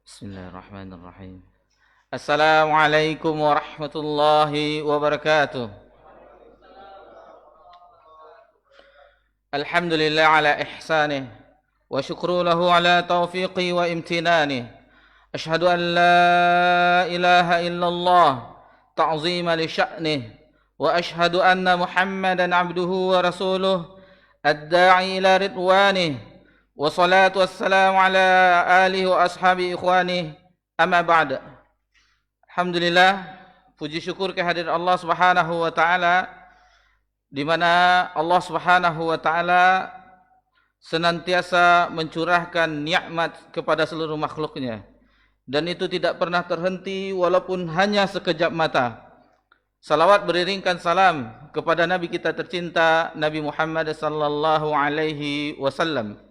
Bismillahirrahmanirrahim. Assalamualaikum warahmatullahi wabarakatuh. Alhamdulillah ala ihsanih wa syukru lahu ala taufiqi wa imtinanih. Ashhadu an la ilaha illallah ta'zima li sya'nih wa ashhadu anna Muhammadan abduhu wa rasuluh ad-da'i ila ridwanih. Wassalatu wassalamu ala alihi wa ashabi ikhwani amma ba'd. Alhamdulillah, puji syukur kehadiran Allah Subhanahu wa taala, di mana Allah Subhanahu wa taala senantiasa mencurahkan nikmat kepada seluruh makhluknya, dan itu tidak pernah terhenti walaupun hanya sekejap mata. Salawat beriringkan salam kepada Nabi kita tercinta, Nabi Muhammad sallallahu alaihi wasallam.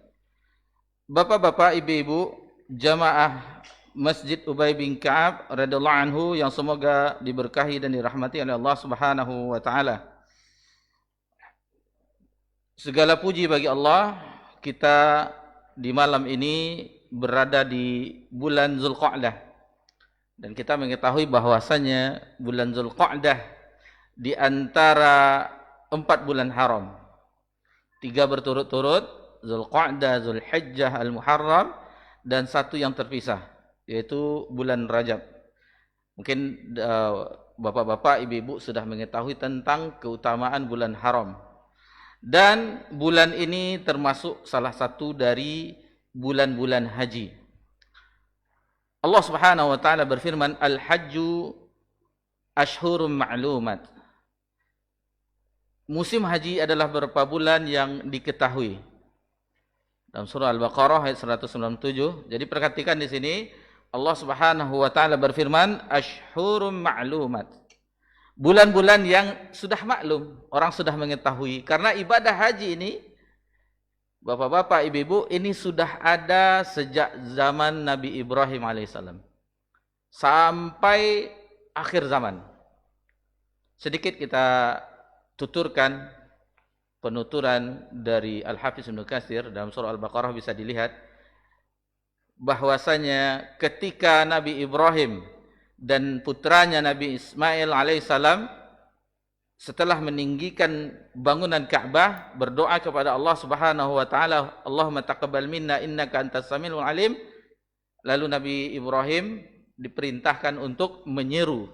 Bapak-bapak, ibu-ibu, jamaah Masjid Ubay bin Ka'ab radhiyallahu anhu yang semoga diberkahi dan dirahmati oleh Allah Subhanahu wa taala. Segala puji bagi Allah, kita di malam ini berada di bulan Zulqa'dah, dan kita mengetahui bahwasanya bulan Zulqa'dah di antara 4 bulan haram. 3 berturut-turut, Zulqa'dah, Zulhijjah, Al-Muharram, dan 1 yang terpisah, yaitu bulan Rajab. Mungkin bapak-bapak, ibu-ibu sudah mengetahui tentang keutamaan bulan haram. Dan bulan ini termasuk salah satu dari bulan-bulan haji. Allah Subhanahu wa taala berfirman, Al-Hajju Ashhurum Ma'lumat. Musim haji adalah beberapa bulan yang diketahui. Dalam surah Al-Baqarah ayat 197. Jadi perhatikan di sini Allah Subhanahu wa taala berfirman Ashhurum Ma'lumat. Bulan-bulan yang sudah maklum, orang sudah mengetahui, karena ibadah haji ini, bapak-bapak, ibu-ibu, ini sudah ada sejak zaman Nabi Ibrahim alaihissalam sampai akhir zaman. Sedikit kita tuturkan penuturan dari Al-Hafiz Ibnu Katsir dalam surah Al-Baqarah, bisa dilihat bahwasanya ketika Nabi Ibrahim dan putranya Nabi Ismail alaihissalam setelah meninggikan bangunan Ka'bah, berdoa kepada Allah Subhanahu wa taala, Allahumma taqabbal minna innaka antas samiul alim. Lalu Nabi Ibrahim diperintahkan untuk menyeru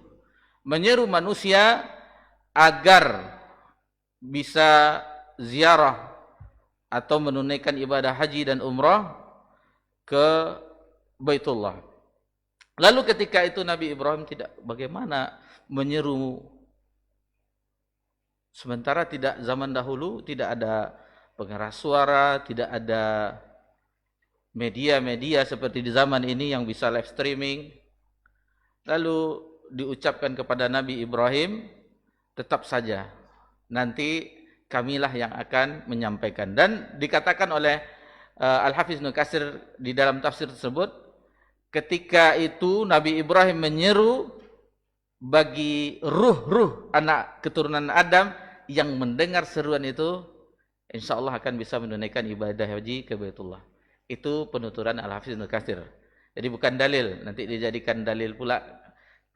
manusia agar bisa ziarah atau menunaikan ibadah haji dan umrah ke Baitullah. Lalu ketika itu Nabi Ibrahim tidak, bagaimana menyeru, sementara tidak, zaman dahulu tidak ada pengeras suara, tidak ada media-media seperti di zaman ini yang bisa live streaming. Lalu diucapkan kepada Nabi Ibrahim, tetap saja, nanti kamilah yang akan menyampaikan. Dan dikatakan oleh Al-Hafiz Ibnu Katsir di dalam tafsir tersebut, ketika itu Nabi Ibrahim menyeru, bagi ruh-ruh anak keturunan Adam yang mendengar seruan itu, insya Allah akan bisa menunaikan ibadah haji ke Baitullah. Itu penuturan Al-Hafiz Ibnu Katsir. Jadi bukan dalil, nanti dijadikan dalil pula.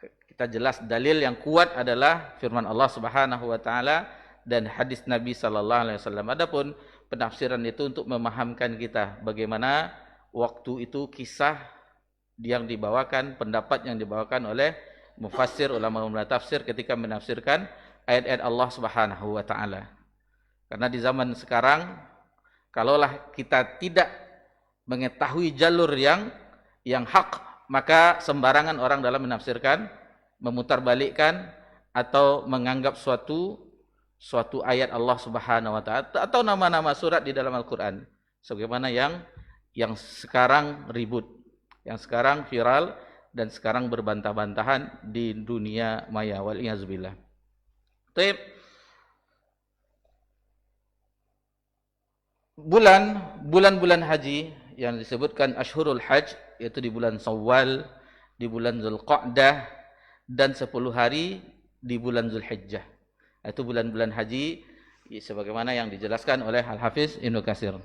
Kita jelas dalil yang kuat adalah firman Allah Subhanahu wa taala dan hadis Nabi sallallahu alaihi wasallam. Adapun penafsiran itu untuk memahamkan kita bagaimana waktu itu, kisah yang dibawakan, pendapat yang dibawakan oleh mufassir, ulama-ulama tafsir ketika menafsirkan ayat-ayat Allah Subhanahu wa taala. Karena di zaman sekarang, kalaulah kita tidak mengetahui jalur yang hak, maka sembarangan orang dalam menafsirkan, memutarbalikkan atau menganggap suatu ayat Allah Subhanahu wa taala atau nama-nama surat di dalam Al-Qur'an sebagaimana yang sekarang ribut, yang sekarang viral dan sekarang berbantah-bantahan di dunia maya, wal iyazbillah. Baik. Bulan-bulan haji yang disebutkan Ashhurul Hajj, yaitu di bulan Syawal, di bulan Zulqa'dah, dan 10 hari di bulan Zulhijjah. Itu bulan-bulan haji sebagaimana yang dijelaskan oleh Al-Hafiz Ibnu Katsir.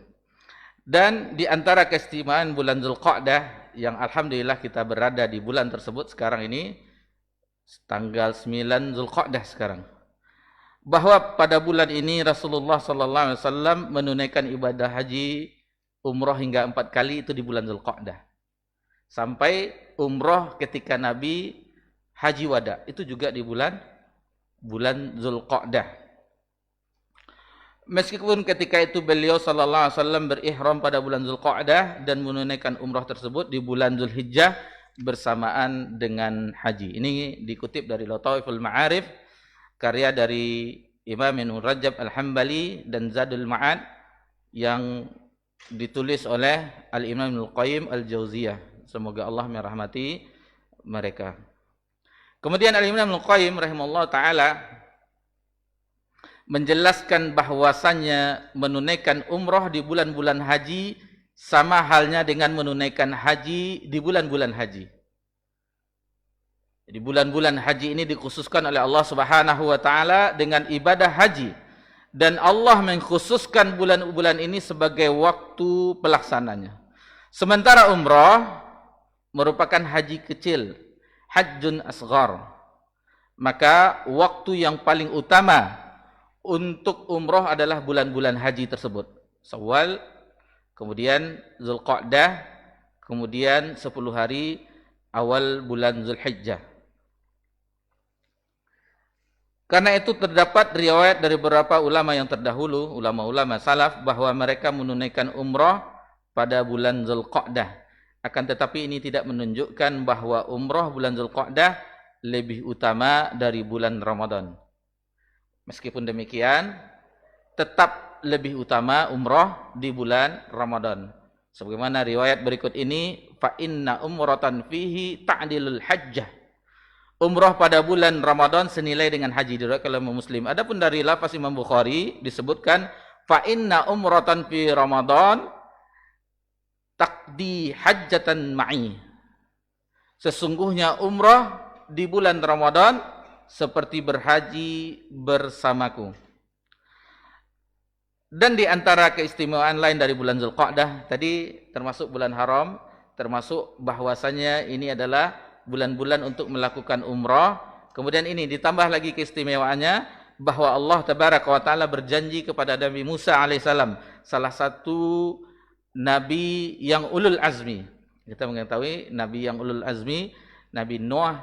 Dan di antara keistimewaan bulan Zulqa'dah yang alhamdulillah kita berada di bulan tersebut sekarang ini, tanggal 9 Zulqa'dah sekarang. Bahwa pada bulan ini Rasulullah sallallahu alaihi wasallam menunaikan ibadah haji umrah hingga 4 kali, itu di bulan Zulqa'dah. Sampai umrah ketika Nabi haji wada, itu juga di bulan Zulqa'dah. Meskipun ketika itu beliau sallallahu alaihi wasallam berihram pada bulan Zulqa'dah dan menunaikan umrah tersebut di bulan Zulhijjah bersamaan dengan haji. Ini dikutip dari Lataiful Ma'arif, karya dari Imam Ibnu Rajab Al-Hambali, dan Zadul Ma'ad yang ditulis oleh Al-Imam Ibnu Qayyim Al-Jauziyah. Semoga Allah merahmati mereka. Kemudian Al-Imam Ibnu Qayyim rahimahullah ta'ala menjelaskan bahwasannya menunaikan umrah di bulan-bulan haji sama halnya dengan menunaikan haji di bulan-bulan haji. Di bulan-bulan haji ini dikhususkan oleh Allah Subhanahu wa taala dengan ibadah haji, dan Allah mengkhususkan bulan-bulan ini sebagai waktu pelaksananya. Sementara umrah merupakan haji kecil, hajjun asghar. Maka waktu yang paling utama untuk umrah adalah bulan-bulan haji tersebut. Syawal, kemudian Zulqa'dah, kemudian 10 hari awal bulan Zulhijjah. Karena itu terdapat riwayat dari beberapa ulama yang terdahulu, ulama-ulama salaf, bahwa mereka menunaikan umrah pada bulan Zulqa'dah. Akan tetapi ini tidak menunjukkan bahwa umrah bulan Zulqa'dah lebih utama dari bulan Ramadan. Meskipun demikian, tetap lebih utama umrah di bulan Ramadan. Sebagaimana riwayat berikut ini, fa inna umratan fihi ta'dilul hajjah. Umrah pada bulan Ramadan senilai dengan haji, diriwayatkan oleh Muslim. Adapun dari lafaz Imam Bukhari disebutkan fa inna umratan fi Ramadan taqdi hajjatan ma'i. Sesungguhnya umrah di bulan Ramadan seperti berhaji bersamaku. Dan di antara keistimewaan lain dari bulan Zulqa'dah tadi, termasuk bulan haram, termasuk bahwasanya ini adalah bulan-bulan untuk melakukan umrah. Kemudian ini ditambah lagi keistimewaannya bahwa Allah Tabaraka wa Ta'ala berjanji kepada Nabi Musa alaihissalam, salah satu nabi yang ulul azmi. Kita mengetahui nabi yang ulul azmi, Nabi Nuh,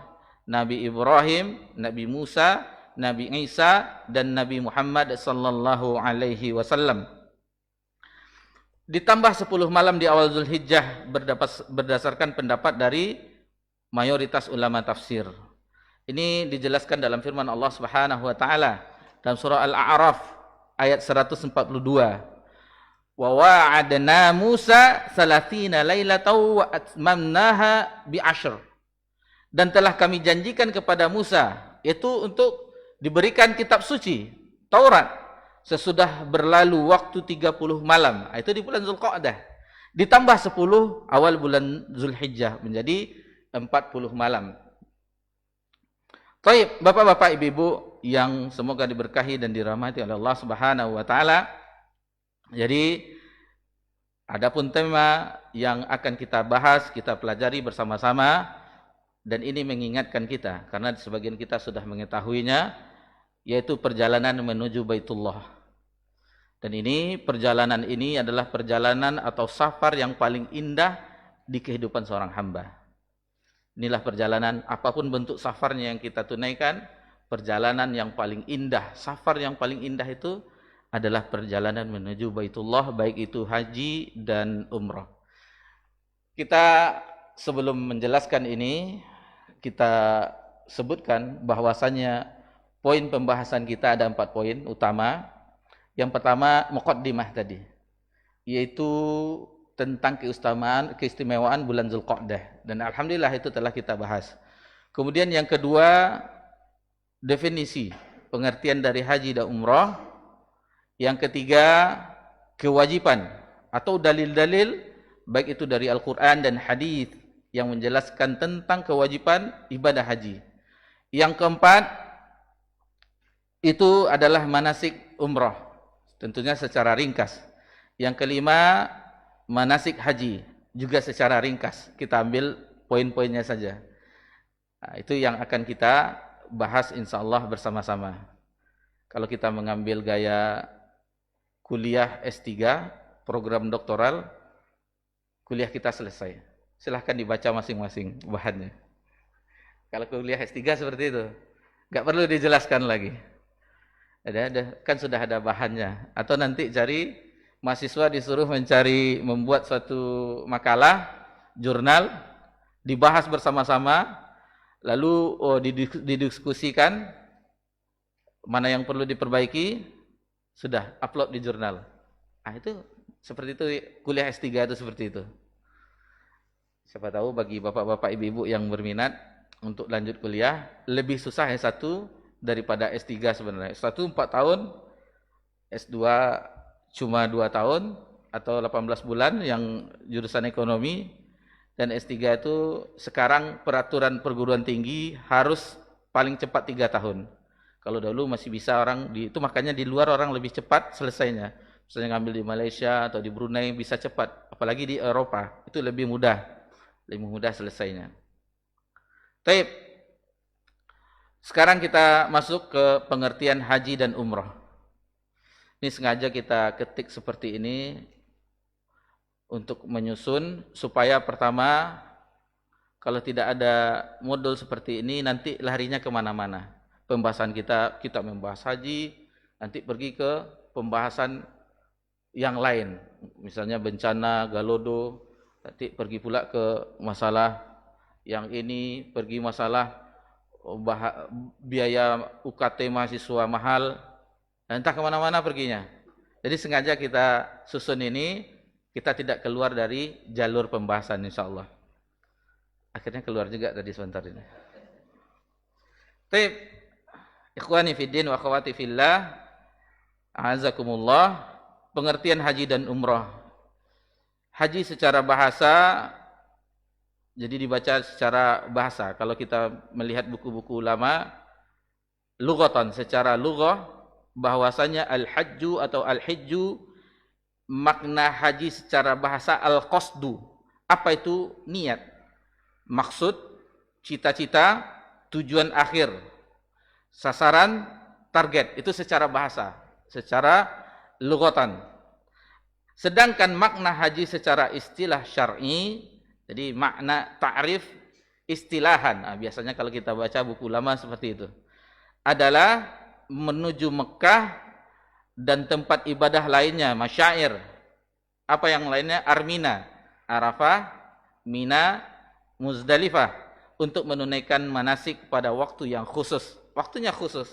Nabi Ibrahim, Nabi Musa, Nabi Isa, dan Nabi Muhammad sallallahu alaihi wasallam. Ditambah 10 malam di awal Zulhijjah berdasarkan pendapat dari mayoritas ulama tafsir. Ini dijelaskan dalam firman Allah Subhanahu wa taala dalam surah Al-A'raf ayat 142. Wa wa'adna Musa 30 lailatan wa atmamnaha bi-'ashr. Dan telah kami janjikan kepada Musa, yaitu untuk diberikan kitab suci Taurat sesudah berlalu waktu 30 malam. Itu di bulan Zulqa'dah. Ditambah 10 awal bulan Zulhijjah menjadi 40 malam. Baik, bapak-bapak, ibu-ibu yang semoga diberkahi dan dirahmati oleh Allah Subhanahu wa taala. Jadi adapun tema yang akan kita bahas, kita pelajari bersama-sama, dan ini mengingatkan kita karena sebagian kita sudah mengetahuinya, yaitu perjalanan menuju Baitullah. Dan ini perjalanan ini adalah perjalanan atau safar yang paling indah di kehidupan seorang hamba. Inilah perjalanan, apapun bentuk safarnya yang kita tunaikan, perjalanan yang paling indah, safar yang paling indah itu adalah perjalanan menuju Baitullah, baik itu haji dan umrah. Kita sebelum menjelaskan ini, kita sebutkan bahwasannya poin pembahasan kita ada 4 poin utama. Yang pertama, muqaddimah tadi, yaitu tentang keistimewaan bulan Zulqa'dah, dan alhamdulillah itu telah kita bahas. Kemudian yang kedua, definisi pengertian dari haji dan umrah. Yang ketiga, kewajiban atau dalil-dalil baik itu dari Al-Qur'an dan hadis yang menjelaskan tentang kewajiban ibadah haji. Yang keempat, itu adalah manasik umrah, tentunya secara ringkas. Yang kelima, manasik haji, juga secara ringkas. Kita ambil poin-poinnya saja. Nah, itu yang akan kita bahas insya Allah bersama-sama. Kalau kita mengambil gaya kuliah S3, program doktoral, kuliah kita selesai. Silahkan dibaca masing-masing bahannya. Kalau kuliah S3 seperti itu, nggak perlu dijelaskan lagi. Kan sudah ada bahannya. Atau nanti cari mahasiswa disuruh membuat suatu makalah, jurnal, dibahas bersama-sama, lalu didiskusikan mana yang perlu diperbaiki, sudah upload di jurnal. Ah, itu seperti itu, kuliah S3 itu seperti itu. Siapa tahu bagi bapak-bapak ibu-ibu yang berminat untuk lanjut kuliah, lebih susah S1 daripada S3 sebenarnya. S1 4 tahun, S2 cuma 2 tahun atau 18 bulan yang jurusan ekonomi, dan S3 itu sekarang peraturan perguruan tinggi harus paling cepat 3 tahun. Kalau dahulu masih bisa orang itu makanya di luar orang lebih cepat selesainya. Misalnya ngambil di Malaysia atau di Brunei bisa cepat, apalagi di Eropa itu lebih mudah selesainya. Baik. Sekarang kita masuk ke pengertian haji dan umrah. Ini sengaja kita ketik seperti ini untuk menyusun supaya pertama, kalau tidak ada modul seperti ini nanti larinya kemana-mana. Pembahasan kita membahas haji, nanti pergi ke pembahasan yang lain. Misalnya bencana, galodo, nanti pergi pula ke masalah yang ini, pergi masalah biaya UKT mahasiswa mahal, entah kemana-mana perginya. Jadi sengaja kita susun ini, kita tidak keluar dari jalur pembahasan insya Allah. Akhirnya keluar juga tadi sebentar ini. Baik, ikhwani fiddin wa akhwati fillah, a'azakumullah, pengertian haji dan umrah. Haji secara bahasa, jadi dibaca secara bahasa. Kalau kita melihat buku-buku ulama, lughatan, secara lughah, bahwasanya al-hajju atau al-hijju, makna haji secara bahasa al-qasdu. Apa itu niat? Maksud, cita-cita, tujuan akhir, sasaran, target. Itu secara bahasa, secara lughatan. Sedangkan makna haji secara istilah syar'i, jadi makna ta'rif istilahan. Nah, biasanya kalau kita baca buku lama seperti itu, adalah menuju Mekah dan tempat ibadah lainnya, masyair. Apa yang lainnya? Armina, Arafah, Mina, Muzdalifah, untuk menunaikan manasik pada waktu yang khusus. Waktunya khusus.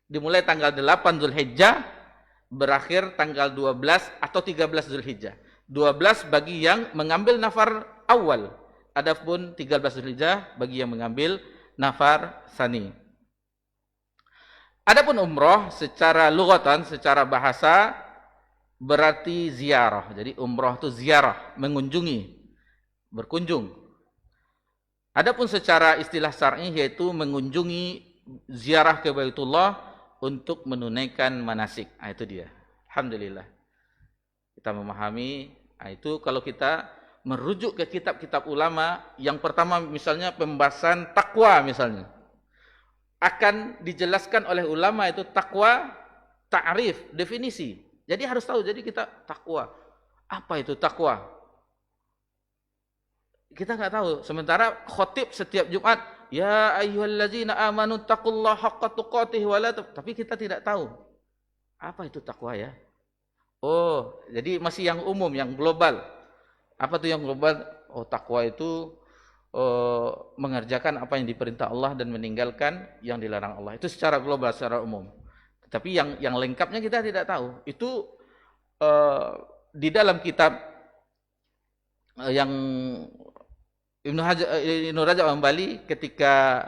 Dimulai tanggal 8 Zulhijjah, berakhir tanggal 12 atau 13 Zulhijjah. 12 bagi yang mengambil nafar awal. Adapun 13 Zulhijjah bagi yang mengambil nafar sani. Adapun umrah secara lughatan, secara bahasa berarti ziarah. Jadi umrah itu ziarah, mengunjungi, berkunjung. Adapun secara istilah syar'i yaitu mengunjungi, ziarah ke Baitullah untuk menunaikan manasik. Nah, itu dia. Alhamdulillah. Kita memahami. Nah, itu kalau kita merujuk ke kitab-kitab ulama, yang pertama misalnya pembahasan takwa misalnya, akan dijelaskan oleh ulama itu takwa, ta'rif, definisi. Jadi harus tahu, jadi kita takwa. Apa itu takwa? Kita nggak tahu. Sementara khotib setiap Jumat, ya ayyuhallazina amanu taqullaha haqqa tuqatih wa la, tapi kita tidak tahu. Apa itu takwa ya? Oh, jadi masih yang umum, yang global. Apa tuh yang global? Oh, takwa itu mengerjakan apa yang diperintah Allah dan meninggalkan yang dilarang Allah. Itu secara global, secara umum. Tapi yang lengkapnya kita tidak tahu. Itu di dalam kitab yang Ibnu Rajab Hambali ketika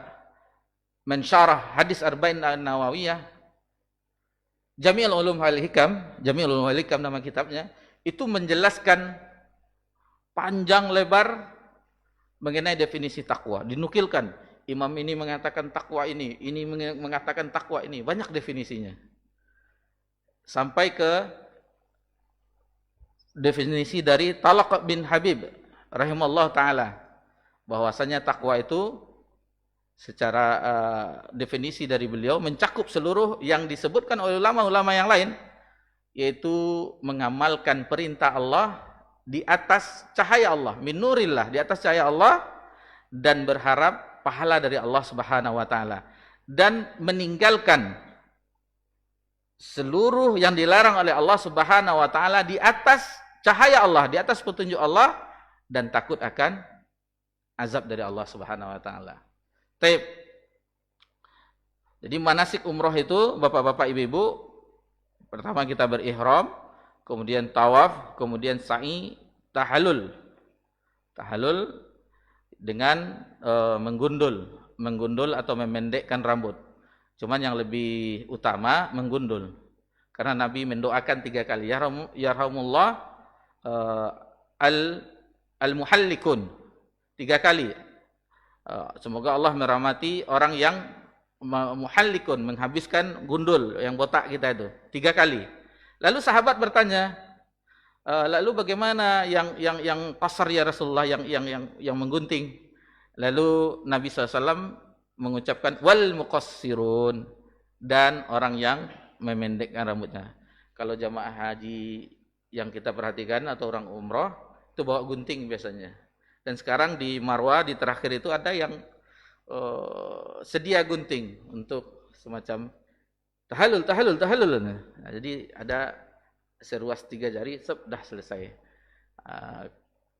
mensyarah hadis Arba'in An-Nawawiyah, Jami'ul Ulum wal Hikam, Jami'ul Ulum wal Hikam nama kitabnya, itu menjelaskan panjang lebar mengenai definisi takwa. Dinukilkan, imam ini mengatakan takwa ini mengatakan takwa ini, banyak definisinya. Sampai ke definisi dari Talaq bin Habib rahimallahu taala, bahwasanya takwa itu secara definisi dari beliau mencakup seluruh yang disebutkan oleh ulama-ulama yang lain, yaitu mengamalkan perintah Allah di atas cahaya Allah, min nurillah, di atas cahaya Allah, dan berharap pahala dari Allah Subhanahu wa taala, dan meninggalkan seluruh yang dilarang oleh Allah Subhanahu wa taala di atas cahaya Allah, di atas petunjuk Allah, dan takut akan azab dari Allah Subhanahu wa taala. Taib. Jadi manasik umroh itu, Bapak-bapak, Ibu-ibu, pertama kita berihram, kemudian tawaf, kemudian sa'i, tahallul. Tahallul dengan menggundul atau memendekkan rambut. Cuman yang lebih utama menggundul. Karena Nabi mendoakan 3 kali, yarhamullah al-muhallikun, 3 kali. Semoga Allah merahmati orang yang muhallikun, menghabiskan gundul yang botak kita itu, 3 kali. Lalu sahabat bertanya, lalu bagaimana yang qasar ya Rasulullah, yang menggunting? Lalu Nabi SAW mengucapkan wal muqassirun, dan orang yang memendekkan rambutnya. Kalau jamaah haji yang kita perhatikan atau orang umroh itu bawa gunting biasanya. Dan sekarang di Marwah di terakhir itu ada yang sedia gunting untuk semacam tahallul. Nah, jadi ada seruas 3 jari, sudah selesai.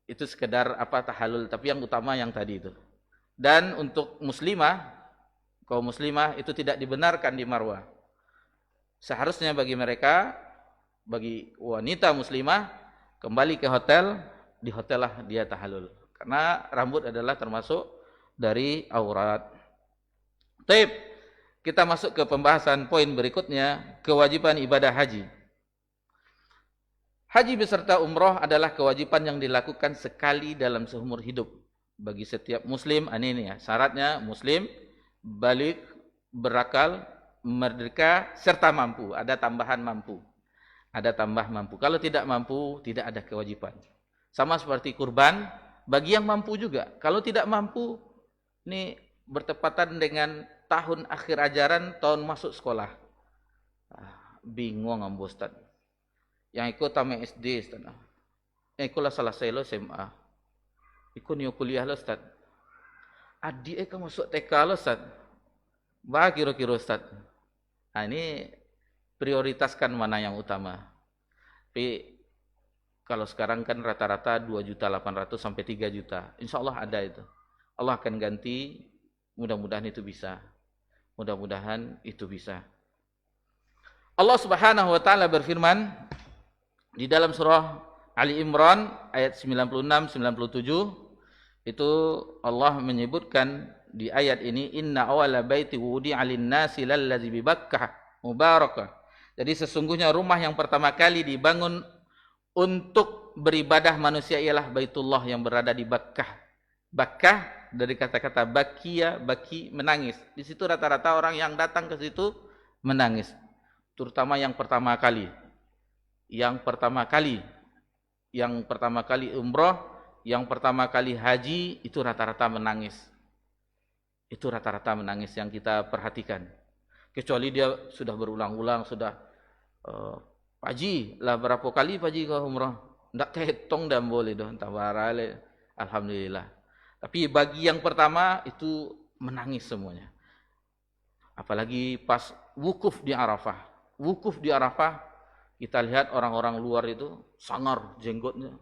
Itu sekedar tahallul, tapi yang utama yang tadi itu. Dan untuk muslimah, kaum muslimah itu tidak dibenarkan di Marwah. Seharusnya bagi mereka, bagi wanita muslimah, kembali ke hotel, di hotel lah dia tahallul. Karena rambut adalah termasuk dari aurat. Taib. Kita masuk ke pembahasan poin berikutnya, kewajiban ibadah haji. Haji beserta umroh adalah kewajiban yang dilakukan sekali dalam seumur hidup bagi setiap muslim. Ini ya, syaratnya muslim, balik, berakal, merdeka, serta mampu. Ada tambahan mampu. Ada tambah mampu. Kalau tidak mampu, tidak ada kewajiban. Sama seperti kurban, bagi yang mampu juga. Kalau tidak mampu, ini bertepatan dengan tahun akhir ajaran, tahun masuk sekolah. Bingung ambo Ustaz. Yang ikut tamat SD Ustaz. Ikutlah selesai lo SMA. Ikut niu kuliah lo Ustaz. Adik kan masuk TK lo Ustaz. Bah kira-kira Ustaz. Nah, ini prioritaskan mana yang utama. Tapi kalau sekarang kan rata-rata 2.800.000 sampai 3 juta. Insya Allah ada itu. Allah akan ganti, mudah-mudahan itu bisa. Mudah-mudahan itu bisa. Allah Subhanahu wa taala berfirman di dalam surah Ali Imran ayat 96-97, itu Allah menyebutkan di ayat ini, inna awala baiti wudi'a lin-nasi lallazi bi Bakkah mubarakah. Jadi sesungguhnya rumah yang pertama kali dibangun untuk beribadah manusia ialah Baitullah yang berada di Bakkah. Bakkah dari kata-kata bakia, baki, menangis. Di situ rata-rata orang yang datang ke situ menangis. Terutama yang pertama kali. Yang pertama kali umroh, yang pertama kali haji, itu rata-rata menangis. Itu rata-rata menangis yang kita perhatikan. Kecuali dia sudah berulang-ulang, sudah Paji lah berapa kali Paji ke umrah? Ndak ketong dan boleh doh, tabarale. Alhamdulillah. Tapi bagi yang pertama itu menangis semuanya. Apalagi pas wukuf di Arafah. Wukuf di Arafah, kita lihat orang-orang luar itu sangar jenggotnya.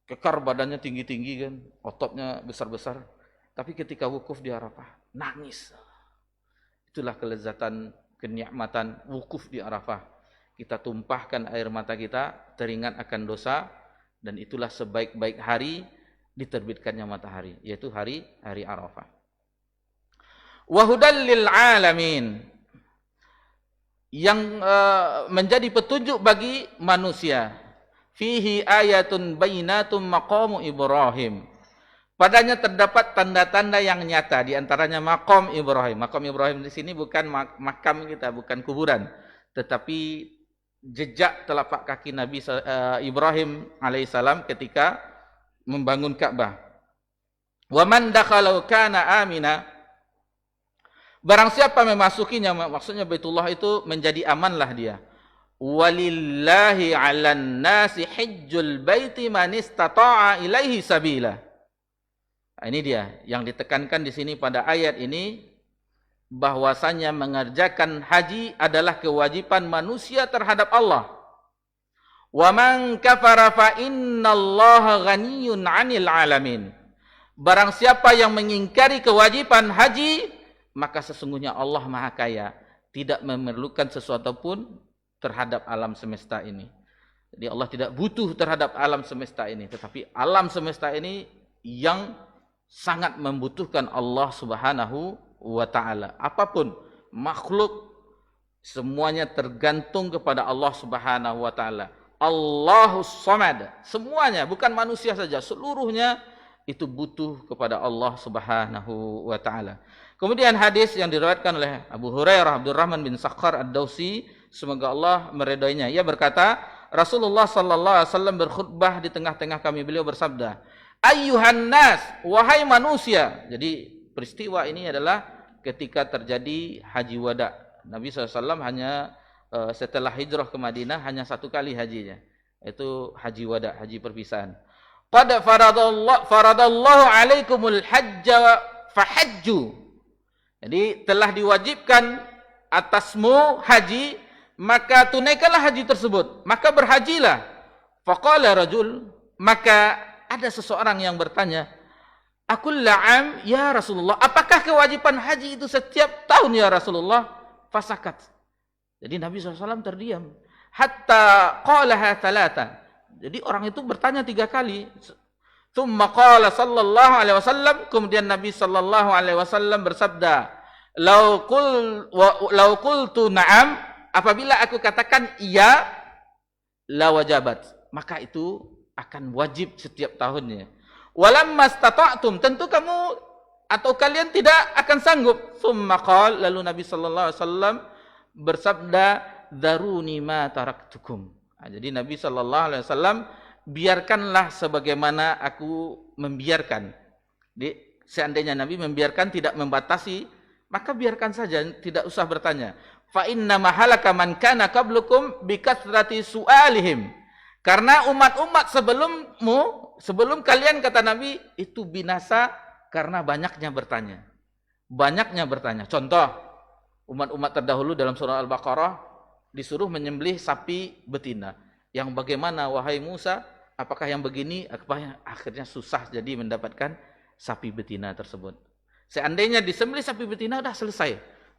Kekar badannya tinggi-tinggi kan, ototnya besar-besar. Tapi ketika wukuf di Arafah, nangis. Itulah kelezatan, kenikmatan wukuf di Arafah. Kita tumpahkan air mata kita, teringat akan dosa, dan itulah sebaik-baik hari diterbitkannya matahari, yaitu hari Arafah. Wa hudal lil alamin, yang menjadi petunjuk bagi manusia. Fihi ayatun bayyinatun maqamu Ibrahim. Padanya terdapat tanda-tanda yang nyata, di antaranya maqam Ibrahim. Maqam Ibrahim di sini bukan makam kita, bukan kuburan, tetapi jejak telapak kaki Nabi Ibrahim alaihissalam ketika membangun Ka'bah. Wa man dakhalau kana amina. Barang siapa memasukinya, maksudnya Baitullah itu menjadi amanlah dia. Walillahi 'alan nasi hajjul baiti man istata'a ilaihi sabila. Nah, ini dia yang ditekankan di sini pada ayat ini, bahwasanya mengerjakan haji adalah kewajiban manusia terhadap Allah. Wa man kafara fa innallaha ghaniyyun 'anil 'alamin. Barang siapa yang mengingkari kewajiban haji, maka sesungguhnya Allah Maha Kaya, tidak memerlukan sesuatu pun terhadap alam semesta ini. Jadi Allah tidak butuh terhadap alam semesta ini, tetapi alam semesta ini yang sangat membutuhkan Allah Subhanahu wa ta'ala. Apapun makhluk, semuanya tergantung kepada Allah Subhanahu wa ta'ala. Allahus Samad, semuanya, bukan manusia saja, seluruhnya itu butuh kepada Allah Subhanahu wa ta'ala. Kemudian hadis yang diriwayatkan oleh Abu Hurairah Abdurrahman bin Sakhar Ad-Dausi, semoga Allah meridainya. Ia berkata, Rasulullah sallallahu alaihi wasallam berkhutbah di tengah-tengah kami. Beliau bersabda, "Ayyuhan nas, wahai manusia." Jadi peristiwa ini adalah ketika terjadi haji wada. Nabi SAW hanya setelah hijrah ke Madinah hanya satu kali hajinya, itu haji wada, haji perpisahan. Qad faradallahu alaikumul hajja fahajju. Jadi telah diwajibkan atasmu haji, maka tunaikanlah haji tersebut, maka berhajilah. Faqala rajul, maka ada seseorang yang bertanya, "Akulla am ya Rasulullah?" Apakah kewajiban haji itu setiap tahun ya Rasulullah? Fasakat. Jadi Nabi SAW terdiam. Hatta qalaha thalatha. Jadi orang itu bertanya 3 kali. Tsumma qala sallallahu alaihi wasallam, kemudian Nabi sallallahu alaihi wasallam bersabda, "Lau qultu na'am," apabila aku katakan iya, la wajabat, maka itu akan wajib setiap tahunnya. Walamma stata'tum, tentu kamu atau kalian tidak akan sanggup. Tsumma qala, lalu Nabi sallallahu alaihi wasallam bersabda, "Daruni ma taraktukum." Nah, jadi Nabi sallallahu alaihi wasallam, biarkanlah sebagaimana aku membiarkan. Seandainya Nabi membiarkan, tidak membatasi, maka biarkan saja, tidak usah bertanya. Fa inna mahalaka man kana qablukum bikatsrati su'alihim. Karena umat-umat sebelummu, sebelum kalian, kata Nabi, itu binasa karena banyaknya bertanya. Banyaknya bertanya. Contoh, umat-umat terdahulu dalam surah Al-Baqarah disuruh menyembelih sapi betina. Yang bagaimana wahai Musa, apakah yang begini, akhirnya susah jadi mendapatkan sapi betina tersebut. Seandainya disembelih sapi betina sudah selesai.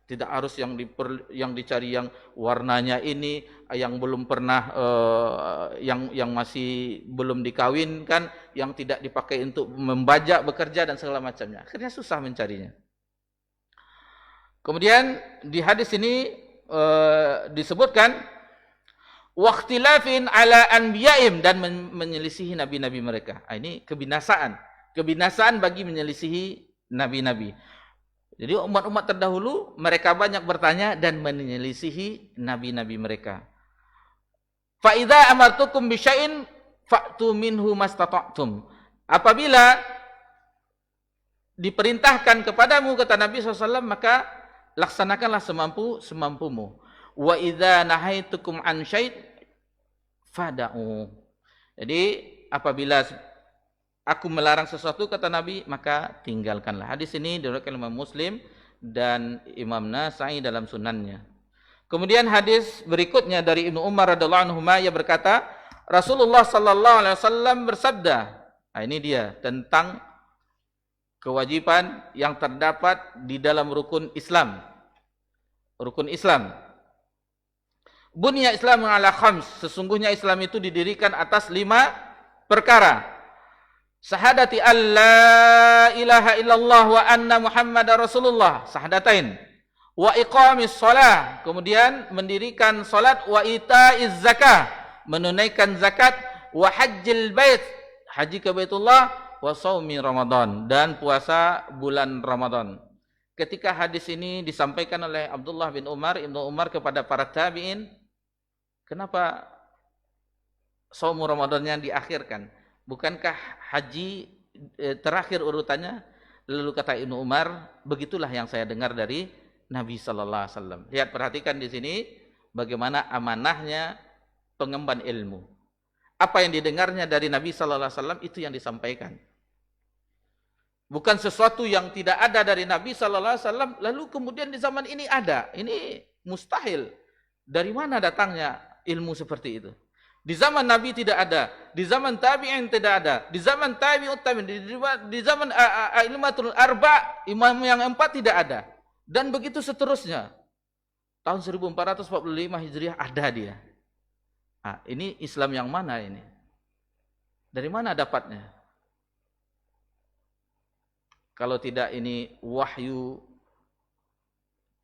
Tidak harus yang dicari yang warnanya ini, yang belum pernah yang masih belum dikawinkan, yang tidak dipakai untuk membajak, bekerja dan segala macamnya. Akhirnya susah mencarinya. Kemudian di hadis ini disebutkan waqtilafin ala anbiya'im, dan menyelisihi nabi-nabi mereka. Ini kebinasaan bagi menyelisihi nabi-nabi. Jadi umat-umat terdahulu mereka banyak bertanya dan menyelisihi nabi-nabi mereka. Fa idza amartukum bi syai'in fa'tu minhu mastata'tum. Apabila diperintahkan kepadamu, kata Nabi SAW, maka laksanakanlah semampumu. Wa idza nahaitukum an syai' fada'u. Jadi apabila aku melarang sesuatu, kata Nabi, maka tinggalkanlah. Hadis ini diriwayatkan Imam Muslim dan Imam Nasa'i dalam sunannya. Kemudian hadis berikutnya dari Ibnu Umar radhiyallahu anhu, ia berkata, Rasulullah sallallahu alaihi wasallam bersabda. Nah, ini dia tentang kewajiban yang terdapat di dalam rukun Islam. Rukun Islam. Bunya Islam ala khams, sesungguhnya Islam itu didirikan atas 5 perkara. Syahadati alla ilaha illallah wa anna Muhammadar Rasulullah, syahadatain. Wa iqamis shalah, kemudian mendirikan salat, wa itaiz zakah, menunaikan zakat, wa hajjil bait, haji ke Baitullah, wa shaumi Ramadan, dan puasa bulan Ramadan. Ketika hadis ini disampaikan oleh Abdullah bin Umar, Ibnu Umar kepada para tabi'in, kenapa shaum Ramadan yang diakhirkan? Bukankah haji terakhir urutannya? Lalu kata Ibnu Umar, begitulah yang saya dengar dari Nabi sallallahu alaihi wasallam. Lihat, perhatikan di sini bagaimana amanahnya pengemban ilmu. Apa yang didengarnya dari Nabi sallallahu alaihi wasallam itu yang disampaikan. Bukan sesuatu yang tidak ada dari Nabi sallallahu alaihi wasallam lalu kemudian di zaman ini ada. Ini mustahil. Dari mana datangnya ilmu seperti itu? Di zaman Nabi tidak ada, di zaman tabi'in tidak ada, di zaman tabi'ut tabi'in, di zaman a'immatul arba, imam yang 4 tidak ada. Dan begitu seterusnya. Tahun 1445 Hijriah ada dia. Nah, ini Islam yang mana ini? Dari mana dapatnya? Kalau tidak ini wahyu,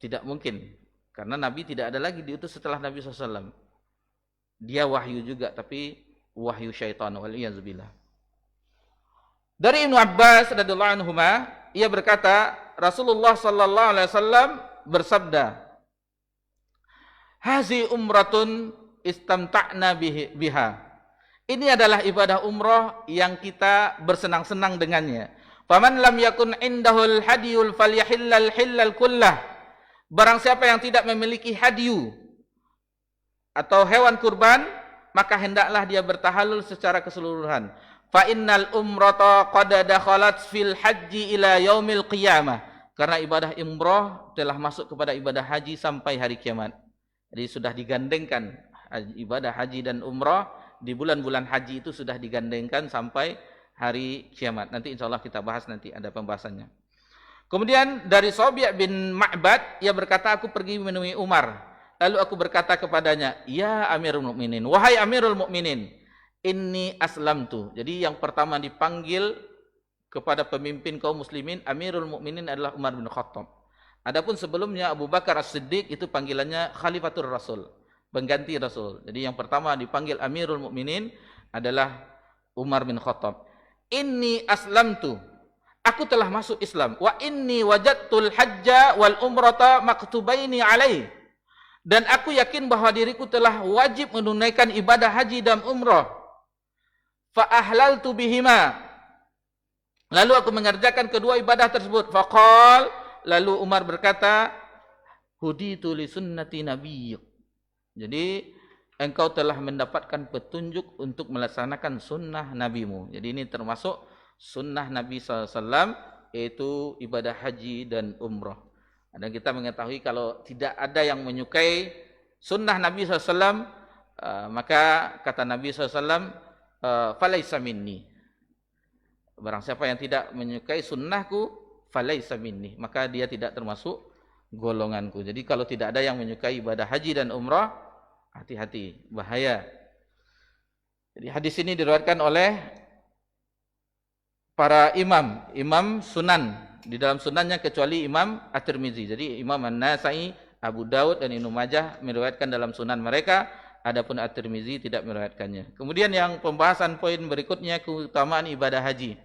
tidak mungkin. Karena Nabi tidak ada lagi diutus setelah Nabi SAW. Dia wahyu juga, tapi wahyu syaitan. Waliyahzubillah. Dari Ibnu Abbas radhiyallahu anhuma, ia berkata, Rasulullah sallallahu alaihi wasallam bersabda, "Hazi umratun istamta'na biha." Ini adalah ibadah umrah yang kita bersenang-senang dengannya. Faman lam yakun indahul hadiyul falyahillal hillal kullah. Barang siapa yang tidak memiliki hadiyu atau hewan kurban, maka hendaklah dia bertahalul secara keseluruhan. Fa innal umrata qad dakhalat fil haji ila yaumil qiyamah. Karena ibadah umrah telah masuk kepada ibadah haji sampai hari kiamat. Jadi sudah digandengkan ibadah haji dan umrah di bulan-bulan haji itu sudah digandengkan sampai hari kiamat. Nanti insyaallah kita bahas, nanti ada pembahasannya. Kemudian dari Sobi' bin Ma'bad, ia berkata, aku pergi menemui Umar. Lalu aku berkata kepadanya, ya Amirul Mukminin, wahai Amirul Mukminin, inni aslamtu. Jadi yang pertama dipanggil kepada pemimpin kaum muslimin, Amirul Mukminin adalah Umar bin Khattab. Adapun sebelumnya Abu Bakar As-Siddiq itu panggilannya Khalifatul Rasul, pengganti Rasul. Jadi yang pertama dipanggil Amirul Mukminin adalah Umar bin Khattab. Inni aslamtu, aku telah masuk Islam. Wa inni wajadtul hajja wal umrata maktubaini alaih. Dan aku yakin bahwa diriku telah wajib menunaikan ibadah haji dan umrah. Fa ahlaltu bihima. Lalu aku mengerjakan kedua ibadah tersebut. Faqal, lalu Umar berkata, huditu li sunnati nabiyyik. Jadi engkau telah mendapatkan petunjuk untuk melaksanakan sunnah nabimu. Jadi ini termasuk sunnah Nabi SAW, yaitu ibadah haji dan umrah. Dan kita mengetahui kalau tidak ada yang menyukai sunnah Nabi SAW, maka kata Nabi SAW, falaisa minni. Barang siapa yang tidak menyukai sunnahku, falaisa minni, maka dia tidak termasuk golonganku. Jadi kalau tidak ada yang menyukai ibadah haji dan umrah, hati-hati, bahaya. Jadi hadis ini diriwayatkan oleh para imam sunan. Di dalam sunannya kecuali Imam At-Tirmizi. Jadi Imam An-Nasai, Abu Daud dan Ibnu Majah meriwayatkan dalam sunan mereka. Adapun At-Tirmizi tidak meriwayatkannya. Kemudian yang pembahasan poin berikutnya, keutamaan ibadah haji.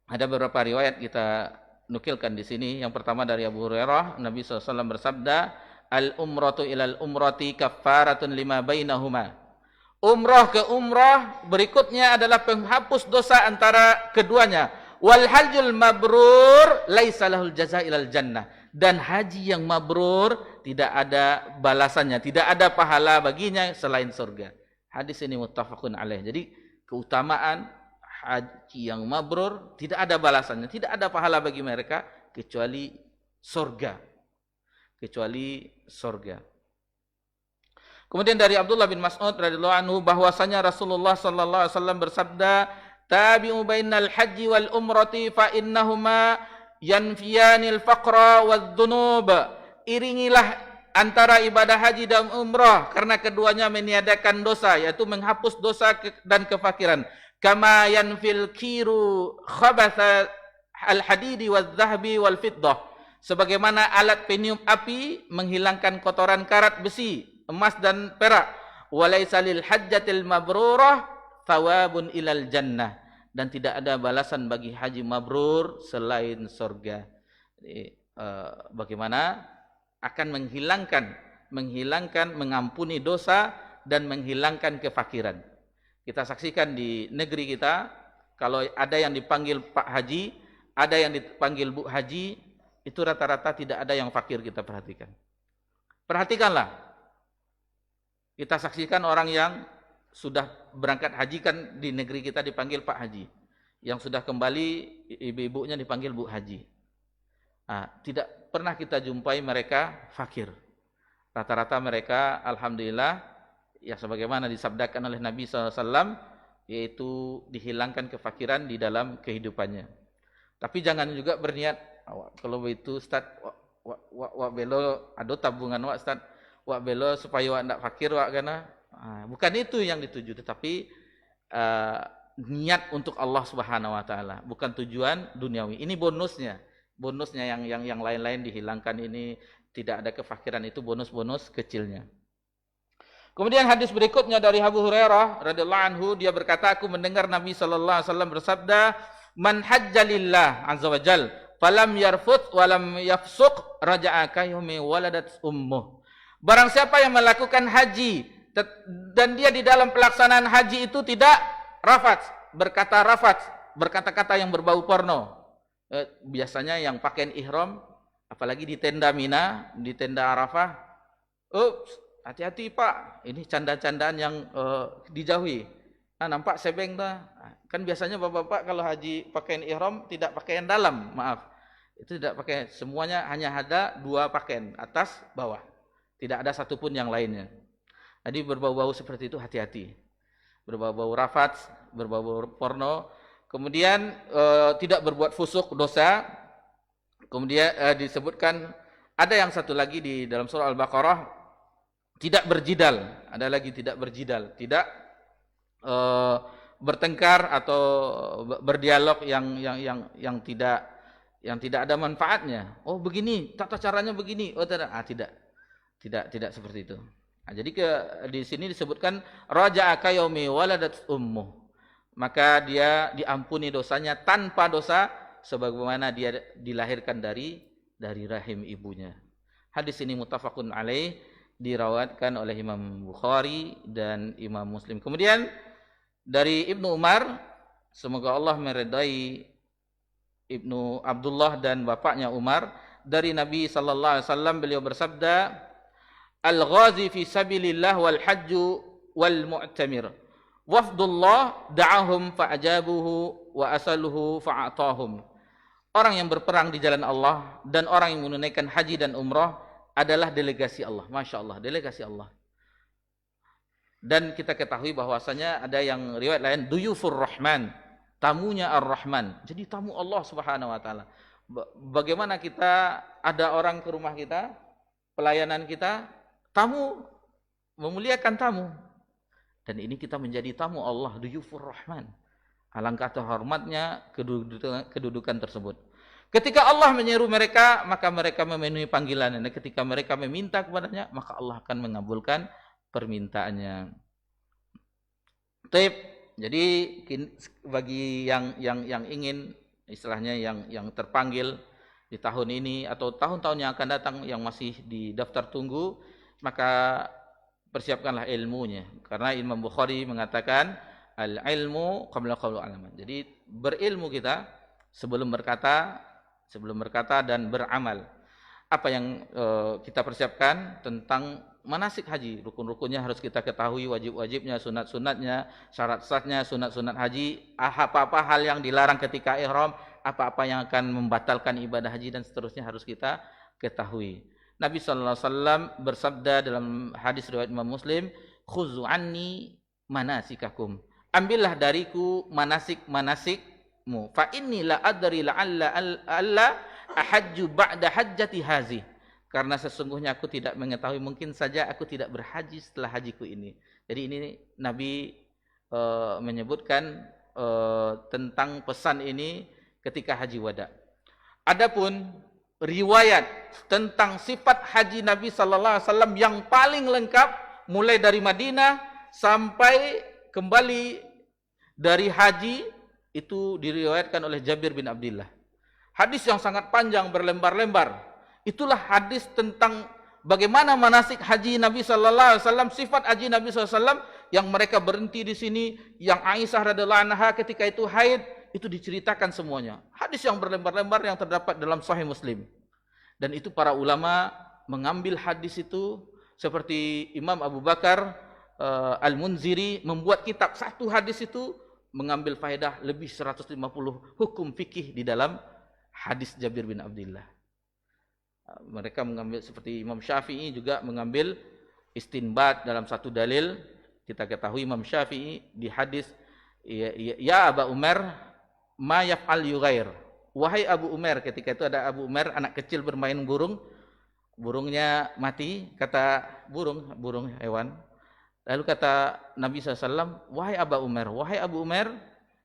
Ada beberapa riwayat kita nukilkan di sini. Yang pertama dari Abu Hurairah, Nabi SAW bersabda, al-umratu ilal umrati kaffaratun lima bainahuma. Umrah ke umrah berikutnya adalah penghapus dosa antara keduanya. Wal hajjul mabrur laisa lahul jazaa ilal jannah. Dan haji yang mabrur tidak ada balasannya, tidak ada pahala baginya selain surga. Hadis ini muttafaqun alaih. Jadi keutamaan haji yang mabrur tidak ada balasannya, tidak ada pahala bagi mereka kecuali surga. Kecuali surga. Kemudian dari Abdullah bin Mas'ud radhiyallahu anhu bahwasanya Rasulullah sallallahu alaihi wasallam bersabda, tabi'u bainal haji wal umrati fa innahuma yanfiyanil faqra wadh-dhunub. Iringilah antara ibadah haji dan umrah karena keduanya meniadakan dosa, yaitu menghapus dosa dan kefakiran. Kama yanfil kiru khabatha al-hadidi wadh-dhahabi wal fiddah. Sebagaimana alat peniup api menghilangkan kotoran karat besi, emas dan perak. Walaysa lil hajjatil mabrurah thawabun ilal jannah. Dan tidak ada balasan bagi haji mabrur selain surga. Jadi, bagaimana akan menghilangkan, mengampuni dosa dan menghilangkan kefakiran. Kita saksikan di negeri kita, kalau ada yang dipanggil Pak Haji, ada yang dipanggil Bu Haji, itu rata-rata tidak ada yang fakir, kita perhatikan. Perhatikanlah. Kita saksikan orang yang sudah berangkat haji kan di negeri kita dipanggil Pak Haji. Yang sudah kembali ibu-ibunya dipanggil Bu Haji. Nah, tidak pernah kita jumpai mereka fakir. Rata-rata mereka alhamdulillah ya sebagaimana disabdakan oleh Nabi SAW, yaitu dihilangkan kefakiran di dalam kehidupannya. Tapi jangan juga berniat, kalau begitu Ustaz, wak belo ada tabungan wak Ustaz, wak belo supaya wak tidak fakir wak kana. Bukan itu yang dituju, tetapi niat untuk Allah Subhanahu Wa Taala, bukan tujuan duniawi. Ini bonusnya yang lain-lain dihilangkan, ini tidak ada kefakiran, itu bonus-bonus kecilnya. Kemudian hadis berikutnya dari Abu Hurairah radhiyallahu anhu, dia berkata, aku mendengar Nabi sallallahu alaihi wasallam bersabda, man hajjalillah azza wajal falam yarfut walam yafsuq raja'a kayumi waladat ummuh. Barang siapa yang melakukan haji dan dia di dalam pelaksanaan haji itu tidak rafats, berkata-kata yang berbau porno. Biasanya yang pakaian ihram, apalagi di tenda Mina, di tenda Arafah, hati-hati Pak, ini canda-candaan yang dijauhi. Nampak sebeng dah. Kan biasanya bapak-bapak kalau haji pakaian ihram tidak pakaian dalam, maaf. Itu tidak pakai, semuanya hanya ada 2 pakaian, atas, bawah. Tidak ada satupun yang lainnya. Jadi berbau-bau seperti itu hati-hati. Berbau-bau rafats, berbau-bau porno. Kemudian tidak berbuat fusuk, dosa. Kemudian disebutkan, ada yang satu lagi di dalam surah Al-Baqarah, tidak berjidal. Ada lagi tidak berjidal, tidak bertengkar atau berdialog yang tidak ada manfaatnya. Oh begini, tata caranya begini. Oh tidak seperti itu. Jadi di sini disebutkan raja'a kayaumi waladat ummuh. Maka dia diampuni dosanya tanpa dosa sebagaimana dia dilahirkan dari rahim ibunya. Hadis ini muttafaqun alaih, dirawatkan oleh Imam Bukhari dan Imam Muslim. Kemudian dari Ibnu Umar, semoga Allah meridai Ibnu Abdullah dan bapaknya Umar, dari Nabi sallallahu alaihi wasallam beliau bersabda, al-ghazi fi sabilillah wal hajju wal mu'tamir wafdullah da'ahum fa'ajabuhu wa asaluhu fa'atahum. Orang yang berperang di jalan Allah dan orang yang menunaikan haji dan umrah adalah delegasi Allah. Masya Allah, delegasi Allah. Dan kita ketahui bahwasanya ada yang riwayat lain, duyufur rahman, tamunya ar-rahman. Jadi tamu Allah Subhanahu wa taala. Bagaimana kita ada orang ke rumah kita, pelayanan kita, tamu, memuliakan tamu. Dan ini kita menjadi tamu Allah, duyufur rahman. Alangkah terhormatnya kedudukan tersebut. Ketika Allah menyeru mereka, maka mereka memenuhi panggilan. Dan ketika mereka meminta kepadanya, maka Allah akan mengabulkan permintaannya. Jadi bagi yang ingin, istilahnya yang terpanggil di tahun ini atau tahun-tahun yang akan datang yang masih di daftar tunggu, maka persiapkanlah ilmunya. Karena Imam Bukhari mengatakan, al-ilmu qabla qaul alaman. Jadi berilmu kita sebelum berkata dan beramal. Apa yang kita persiapkan tentang manasik haji, rukun-rukunnya harus kita ketahui, wajib-wajibnya, sunat-sunatnya, syarat-syaratnya, sunat-sunat haji, apa-apa hal yang dilarang ketika ihram, apa-apa yang akan membatalkan ibadah haji dan seterusnya harus kita ketahui. Nabi sallallahu alaihi wasallam bersabda dalam hadis riwayat Imam Muslim, "Khudzu anni manasikakum." Ambillah dariku manasik-manasikmu. Fa inni la adri la'alla ahajju ba'da hajjati hazi. Karena sesungguhnya aku tidak mengetahui, mungkin saja aku tidak berhaji setelah hajiku ini. Jadi ini Nabi menyebutkan tentang pesan ini ketika haji wada. Adapun riwayat tentang sifat haji Nabi sallallahu alaihi wasallam yang paling lengkap mulai dari Madinah sampai kembali dari haji itu diriwayatkan oleh Jabir bin Abdullah. Hadis yang sangat panjang berlembar-lembar. Itulah hadis tentang bagaimana manasik haji Nabi sallallahu alaihi wasallam, sifat haji Nabi sallallahu alaihi wasallam yang mereka berhenti di sini, yang Aisyah radhiyallahu anha ketika itu haid, itu diceritakan semuanya. Hadis yang berlembar-lembar yang terdapat dalam Sahih Muslim. Dan itu para ulama mengambil hadis itu, seperti Imam Abu Bakar Al-Munziri membuat kitab, satu hadis itu mengambil faedah lebih 150 hukum fikih di dalam hadis Jabir bin Abdullah. Mereka mengambil, seperti Imam Syafi'i juga mengambil istinbat dalam satu dalil. Kita ketahui Imam Syafi'i di hadis, ya Aba Umar ma yaf'al yughair. Wahai Abu Umar, ketika itu ada Abu Umar, anak kecil bermain burung, burungnya mati, kata burung hewan. Lalu kata Nabi SAW, wahai Abu Umar,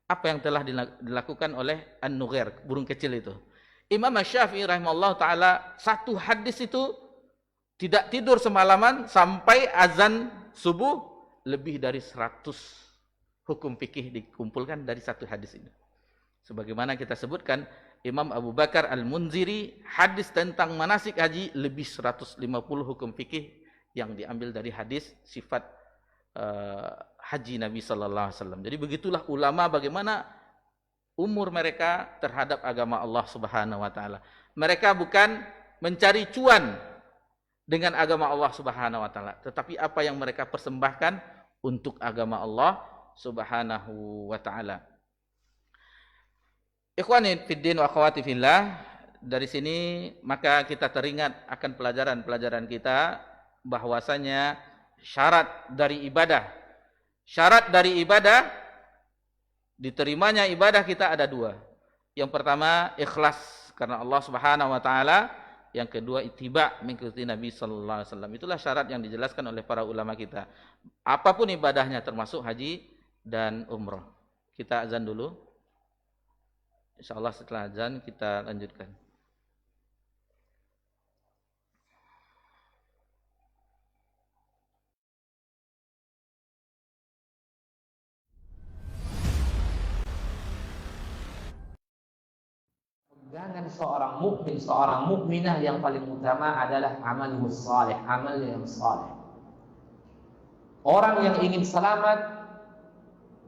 apa yang telah dilakukan oleh An-Nughair, burung kecil itu? Imam Syafi'i rahimahullah ta'ala, satu hadis itu tidak tidur semalaman sampai azan subuh, lebih dari 100 hukum fikih dikumpulkan dari satu hadis ini. Sebagaimana kita sebutkan, Imam Abu Bakar Al-Munziri, hadis tentang manasik haji lebih 150 hukum fikih yang diambil dari hadis sifat haji Nabi sallallahu alaihi wasallam. Jadi begitulah ulama bagaimana umur mereka terhadap agama Allah Subhanahu wa taala. Mereka bukan mencari cuan dengan agama Allah Subhanahu wa taala, tetapi apa yang mereka persembahkan untuk agama Allah Subhanahu wa taala. Ikhwani fiddin wa akhwati fillah, dari sini maka kita teringat akan pelajaran-pelajaran kita bahwasanya syarat dari ibadah diterimanya ibadah kita ada dua. Yang pertama ikhlas karena Allah Subhanahu wa taala, yang kedua ittiba mengikuti Nabi sallallahu alaihi wasallam. Itulah syarat yang dijelaskan oleh para ulama kita. Apapun ibadahnya termasuk haji dan umrah. Kita azan dulu. Insyaallah setelah azan kita lanjutkan. Pegangan seorang mukminah yang paling utama adalah amalus saleh, amal yang saleh. Orang yang ingin selamat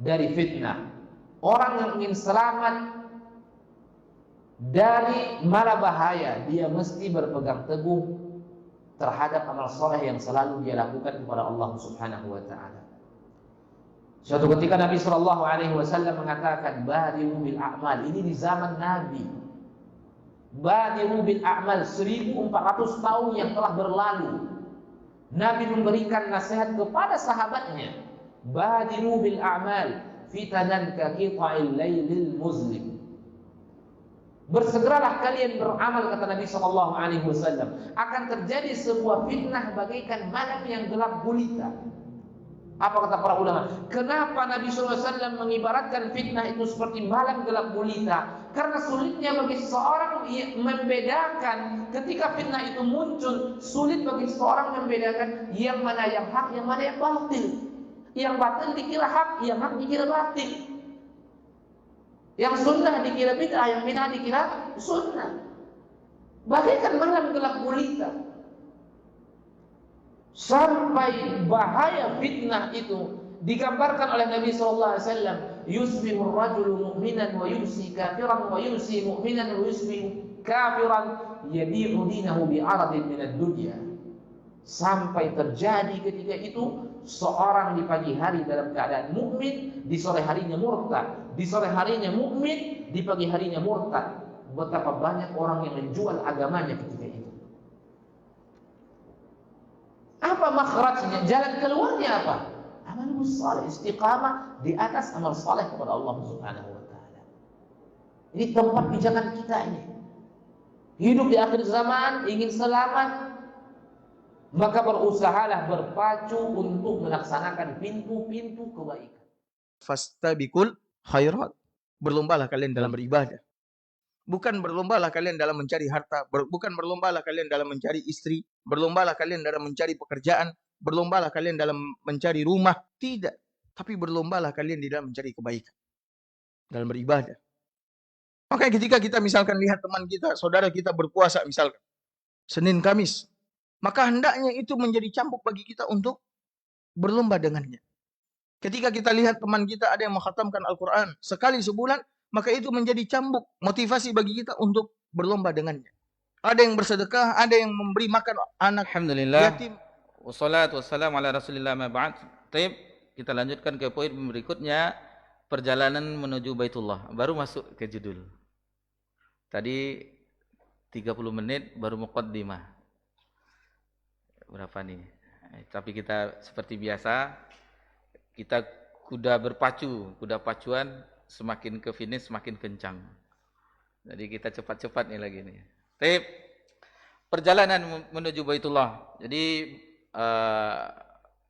dari fitnah, orang yang ingin selamat dari mara bahaya, dia mesti berpegang teguh terhadap amal saleh yang selalu dia lakukan kepada Allah Subhanahu wa taala. Suatu ketika Nabi sallallahu alaihi wasallam mengatakan, "Badiru bil a'mal." Ini di zaman Nabi. Badiru bil a'mal, 1400 tahun yang telah berlalu. Nabi memberikan nasihat kepada sahabatnya, "Badiru bil a'mal, fitanan ka qita'il lailil muzlim." Bersegeralah kalian beramal, kata Nabi sallallahu alaihi wasallam. Akan terjadi sebuah fitnah bagaikan malam yang gelap gulita. Apa kata para ulama? Kenapa Nabi SAW mengibaratkan fitnah itu seperti malam gelap gulita? Karena sulitnya bagi seseorang membedakan ketika fitnah itu muncul. Sulit bagi seseorang membedakan yang mana yang hak, yang mana yang batil. Yang batil dikira hak, yang hak dikira batil. Yang sunnah dikira bid'ah, yang bid'ah dikira sunnah. Bagaikan malam gelap gulita. Sampai bahaya fitnah itu digambarkan oleh Nabi sallallahu alaihi wasallam, yusbihu ar-rajulu mu'minan wa yumsi kafiran wa yumsi mu'minan wa yusbihu kafiran yabi'u dinahu bi'aradin min ad-dunya. Sampai terjadi ketika itu seorang di pagi hari dalam keadaan mukmin, di sore harinya murtad, di sore harinya mukmin, di pagi harinya murtad. Betapa banyak orang yang menjual agamanya ketika itu. Apa makhrajnya? Jalan keluarnya apa? Amal saleh, istiqamah di atas amal saleh kepada Allah Subhanahu wa taala. Ini tempat pijakan kita ini. Hidup di akhir zaman, ingin selamat, maka berusahalah berpacu untuk melaksanakan pintu-pintu kebaikan. Fastabiqul khairat. Berlombalah kalian dalam beribadah. Bukan berlombalah kalian dalam mencari harta, bukan berlombalah kalian dalam mencari istri, berlombalah kalian dalam mencari pekerjaan, berlombalah kalian dalam mencari rumah, tidak. Tapi berlombalah kalian di dalam mencari kebaikan, dalam beribadah. Makanya ketika kita misalkan lihat teman kita, saudara kita berpuasa misalkan, Senin Kamis, maka hendaknya itu menjadi cambuk bagi kita untuk berlomba dengannya. Ketika kita lihat teman kita ada yang mengkhatamkan Al-Quran sekali sebulan, maka itu menjadi cambuk motivasi bagi kita untuk berlomba dengannya. Ada yang bersedekah, ada yang memberi makan anak Alhamdulillah. yatim. Wassalatu wassalamu ala Rasulillah ma ba'd. Taib, kita lanjutkan ke poin berikutnya, perjalanan menuju Baitullah. Baru masuk ke judul. Tadi 30 menit baru muqaddimah. Berapa nih? Tapi kita seperti biasa, kita kuda berpacu, kuda pacuan semakin ke finish semakin kencang. Jadi kita cepat-cepat nih lagi nih. Taib, perjalanan menuju Baitullah. Jadi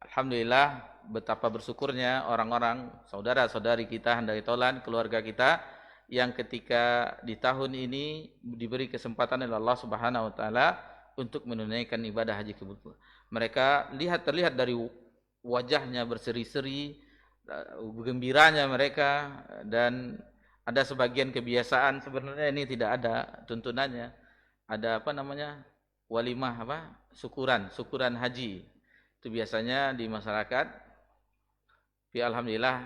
alhamdulillah betapa bersyukurnya orang-orang, saudara-saudari kita, handai tolan, keluarga kita yang ketika di tahun ini diberi kesempatan oleh Allah Subhanahu wa taala untuk menunaikan ibadah haji ke Baitullah. Mereka terlihat dari wajahnya berseri-seri, gembiranya mereka, dan ada sebagian kebiasaan sebenarnya ini tidak ada tuntunannya. Ada walimah syukuran haji. Itu biasanya di masyarakat. Tapi alhamdulillah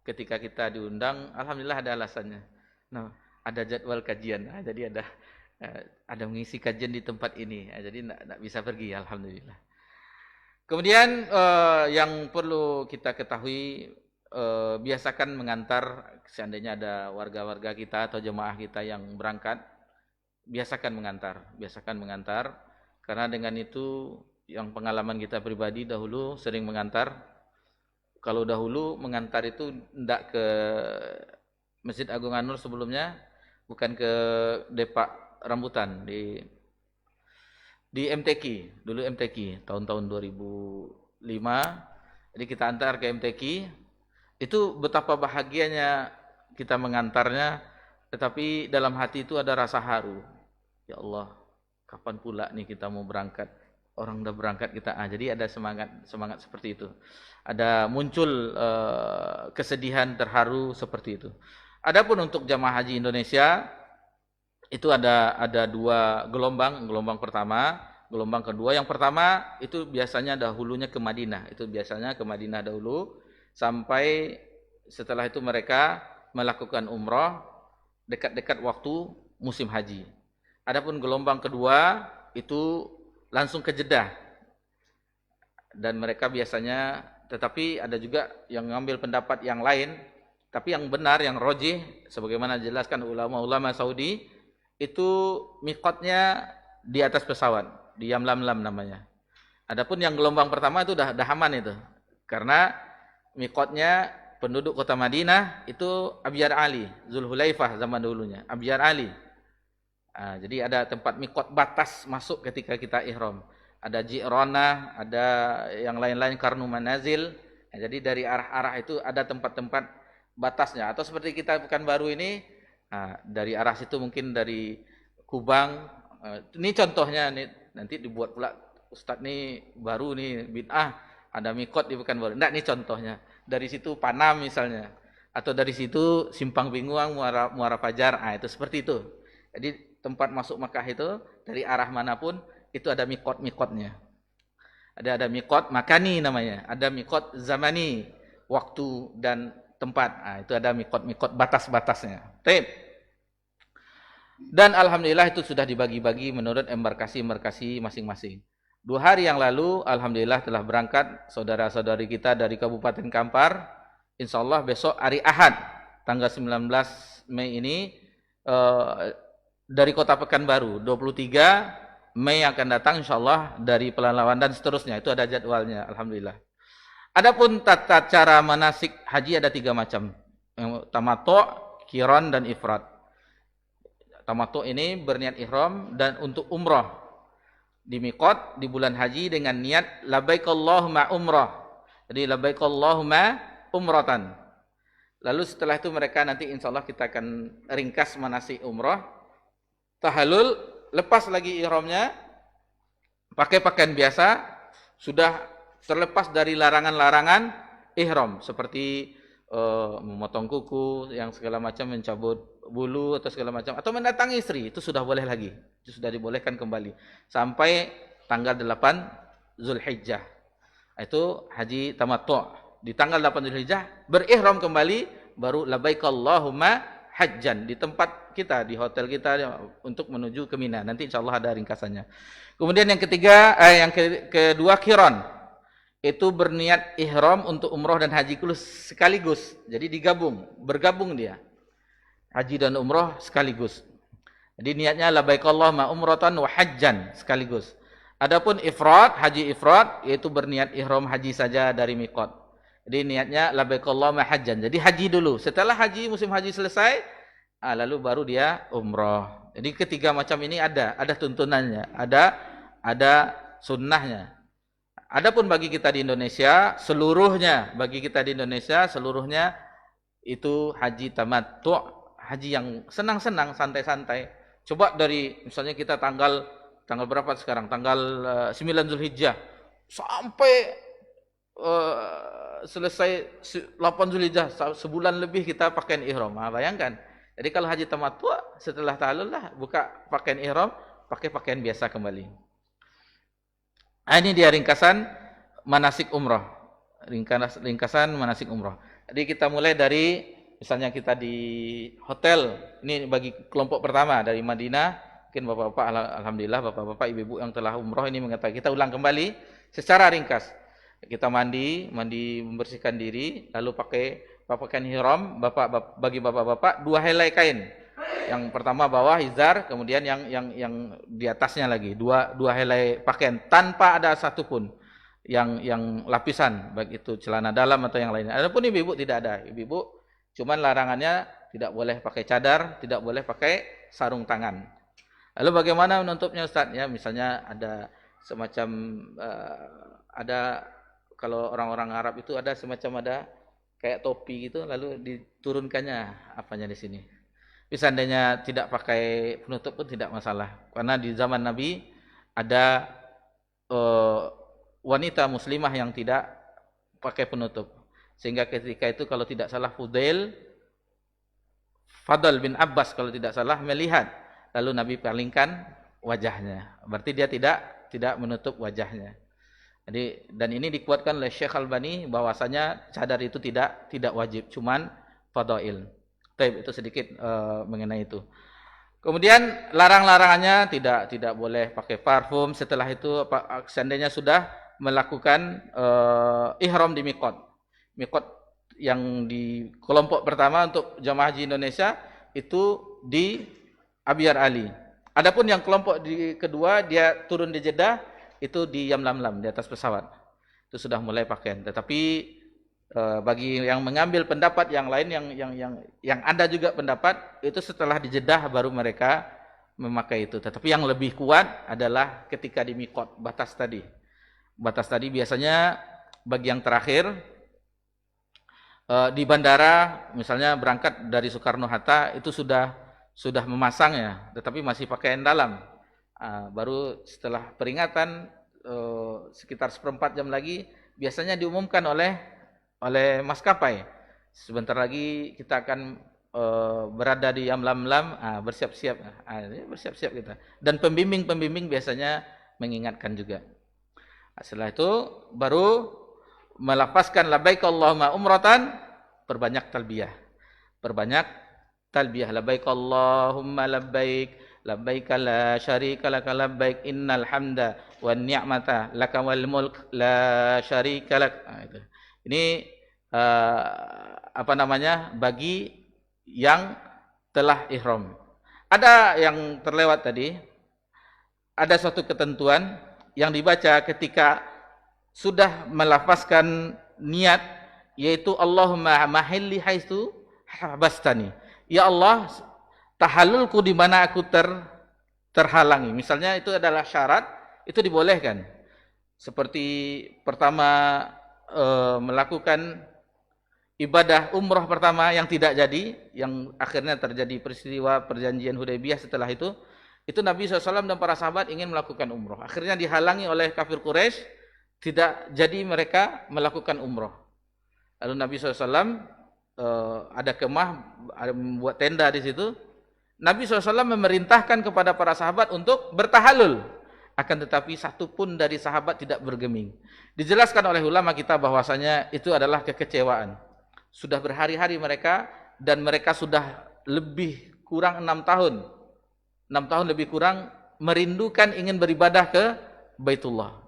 ketika kita diundang, alhamdulillah ada alasannya. Nah, ada jadwal kajian. Nah, jadi ada mengisi kajian di tempat ini. Nah, jadi tidak bisa pergi, alhamdulillah. Kemudian yang perlu kita ketahui, biasakan mengantar, seandainya ada warga-warga kita atau jemaah kita yang berangkat, biasakan mengantar, karena dengan itu yang pengalaman kita pribadi dahulu sering mengantar. Kalau dahulu mengantar itu tidak ke Masjid Agung An-Nur sebelumnya, bukan ke Depak Rambutan di MTQ, dulu MTQ tahun-tahun 2005. Jadi kita antar ke MTQ. Itu betapa bahagianya kita mengantarnya, tetapi dalam hati itu ada rasa haru. Ya Allah, kapan pula nih kita mau berangkat? Orang udah berangkat kita. Jadi ada semangat seperti itu. Ada muncul kesedihan, terharu seperti itu. Adapun untuk jamaah haji Indonesia itu ada dua gelombang. Gelombang pertama, gelombang kedua. Yang pertama itu biasanya dahulunya ke Madinah. Itu biasanya ke Madinah dahulu, sampai setelah itu mereka melakukan umrah dekat-dekat waktu musim haji. Adapun gelombang kedua itu langsung ke Jeddah. Dan mereka biasanya, tetapi ada juga yang mengambil pendapat yang lain, tapi yang benar, yang rojih, sebagaimana dijelaskan ulama-ulama Saudi, itu miqatnya di atas pesawat, di Yamlamlam namanya. Adapun yang gelombang pertama itu dah aman itu. Karena miqatnya penduduk kota Madinah itu Abyar Ali, Zulhulaifah zaman dulunya, Abyar Ali. Jadi ada tempat miqat batas masuk ketika kita ihram. Ada Ji'ranah, ada yang lain-lain, Karnu Manazil. Jadi dari arah-arah itu ada tempat-tempat batasnya. Atau seperti kita Pekanbaru ini, dari arah situ mungkin dari Kubang. Ini contohnya nih, nanti dibuat pula Ustadz nih baru nih bid'ah, ada miqat di Pekanbaru. Enggak, ini contohnya. Dari situ Panam misalnya, atau dari situ Simpang Binguang, Muara Fajar. Itu seperti itu. Jadi tempat masuk Makkah itu dari arah manapun itu ada miqat-miqatnya. Ada miqat makani namanya, ada miqat zamani, waktu dan tempat. Itu ada miqat batas-batasnya. Baik. Dan alhamdulillah itu sudah dibagi-bagi menurut embarkasi masing-masing. 2 hari yang lalu alhamdulillah telah berangkat saudara-saudari kita dari Kabupaten Kampar. Insyaallah besok hari Ahad tanggal 19 Mei ini dari Kota Pekanbaru. 23 Mei akan datang insyaallah dari Pelalawan dan seterusnya. Itu ada jadwalnya, alhamdulillah. Adapun tata cara manasik haji ada 3 macam. Tamattu', qiran dan ifrad. Tamattu' ini berniat ihram dan untuk umrah di miqat di bulan haji dengan niat labbaik Allahumma umrah. Jadi labbaik Allahumma umratan. Lalu setelah itu mereka nanti insyaallah kita akan ringkas manasik umrah. Tahallul, lepas lagi ihramnya, pakai pakaian biasa, sudah terlepas dari larangan-larangan ihram seperti memotong kuku, yang segala macam, mencabut bulu atau segala macam, atau mendatangi istri, itu sudah boleh lagi, itu sudah dibolehkan kembali sampai tanggal 8 Zulhijjah. Itu haji tamattu'. di tanggal 8 Zulhijjah, berihram kembali, baru labbaik Allahumma hajjan di tempat kita, di hotel kita untuk menuju ke Mina. Nanti insyaallah ada ringkasannya. Kemudian yang ketiga, kedua qiran. Itu berniat ihram untuk umroh dan haji sekaligus. Jadi bergabung dia. Haji dan umroh sekaligus. Jadi niatnya labbaik Allahumma umratan wa hajjan sekaligus. Adapun ifrad, haji ifrad, yaitu berniat ihram haji saja dari miqat. Jadi niatnya labbaik Allahumma hajjan. Jadi haji dulu. Setelah haji, musim haji selesai, lalu baru dia umroh. Jadi ketiga macam ini ada tuntunannya, ada sunnahnya. Adapun bagi kita di Indonesia, seluruhnya itu haji tamattu', haji yang senang-senang, santai-santai. Coba dari misalnya kita tanggal berapa sekarang? Tanggal 9 Zulhijjah sampai selesai 8 Zulhijjah, sebulan lebih kita pakaian ihram. Bayangkan. Jadi kalau haji tamattu' setelah tahallul lah buka pakaian ihram, pakai pakaian biasa kembali. Ini dia ringkasan manasik umroh. Ringkasan manasik umroh. Jadi kita mulai dari misalnya kita di hotel. Ini bagi kelompok pertama dari Madinah. Mungkin bapak-bapak, alhamdulillah bapak-bapak, ibu-ibu yang telah umroh ini mengatakan kita ulang kembali secara ringkas. Kita mandi membersihkan diri, lalu pakai pakaian ihram. Bagi bapak-bapak 2 helai kain. Yang pertama bawah izar, kemudian yang di atasnya lagi 2 helai pakaian tanpa ada satupun yang lapisan, baik itu celana dalam atau yang lainnya. Adapun ibu-ibu tidak ada. Ibu-ibu cuman larangannya tidak boleh pakai cadar, tidak boleh pakai sarung tangan. Lalu bagaimana menutupnya Ustaz? Ya, misalnya ada semacam ada kalau orang-orang Arab itu ada semacam kayak topi gitu, lalu diturunkannya apanya di sini. Tapi seandainya tidak pakai penutup pun tidak masalah. Karena di zaman Nabi ada wanita muslimah yang tidak pakai penutup. Sehingga ketika itu kalau tidak salah Fadl bin Abbas kalau tidak salah melihat. Lalu Nabi palingkan wajahnya. Berarti dia tidak menutup wajahnya. Jadi, dan ini dikuatkan oleh Syekh Albani bahwasanya cadar itu tidak wajib, cuman fadail. Itu sedikit mengenai itu. Kemudian larang-larangannya tidak boleh pakai parfum. Setelah itu seandainya sudah melakukan ihram di miqat. Miqat yang di kelompok pertama untuk jamaah haji Indonesia itu di Abyar Ali. Adapun yang kelompok kedua dia turun di Jeddah itu di Yamlamlam, di atas pesawat. Itu sudah mulai pakaian. Tetapi bagi yang mengambil pendapat yang lain yang ada juga pendapat itu setelah di Jeddah baru mereka memakai itu. Tetapi yang lebih kuat adalah ketika di miqat, batas tadi. Batas tadi biasanya bagi yang terakhir di bandara misalnya berangkat dari Soekarno-Hatta itu sudah memasangnya, tetapi masih pakaian dalam. Baru setelah peringatan sekitar 1/4 jam lagi biasanya diumumkan oleh maskapai. Sebentar lagi kita akan berada di Yamlamlam, bersiap-siap kita. Dan pembimbing biasanya mengingatkan juga. Setelah itu baru melafazkan labbaik Allahumma umratan, perbanyak talbiyah. Labbaik Allahumma labbaik, labbaik la syarika laka labbaik, innal hamda wan ni'mata laka wal mulk la syarika lak. Itu. Ini bagi yang telah ihram. Ada yang terlewat tadi. Ada suatu ketentuan yang dibaca ketika sudah melafazkan niat, yaitu Allahumma mahilli haitsu habastani. Ya Allah, tahallulku di mana aku terhalangi. Misalnya itu adalah syarat, itu dibolehkan. Seperti pertama melakukan ibadah umroh pertama yang tidak jadi, yang akhirnya terjadi peristiwa perjanjian Hudaybiyah. Setelah itu Nabi SAW dan para sahabat ingin melakukan umroh. Akhirnya dihalangi oleh kafir Quraisy, tidak jadi mereka melakukan umroh. Lalu Nabi SAW ada kemah, membuat tenda di situ. Nabi SAW memerintahkan kepada para sahabat untuk bertahallul. akan tetapi satu pun dari sahabat tidak bergeming. Dijelaskan oleh ulama kita bahwasanya itu adalah kekecewaan. Sudah berhari-hari mereka dan mereka sudah lebih kurang 6 tahun. 6 tahun lebih kurang merindukan ingin beribadah ke Baitullah.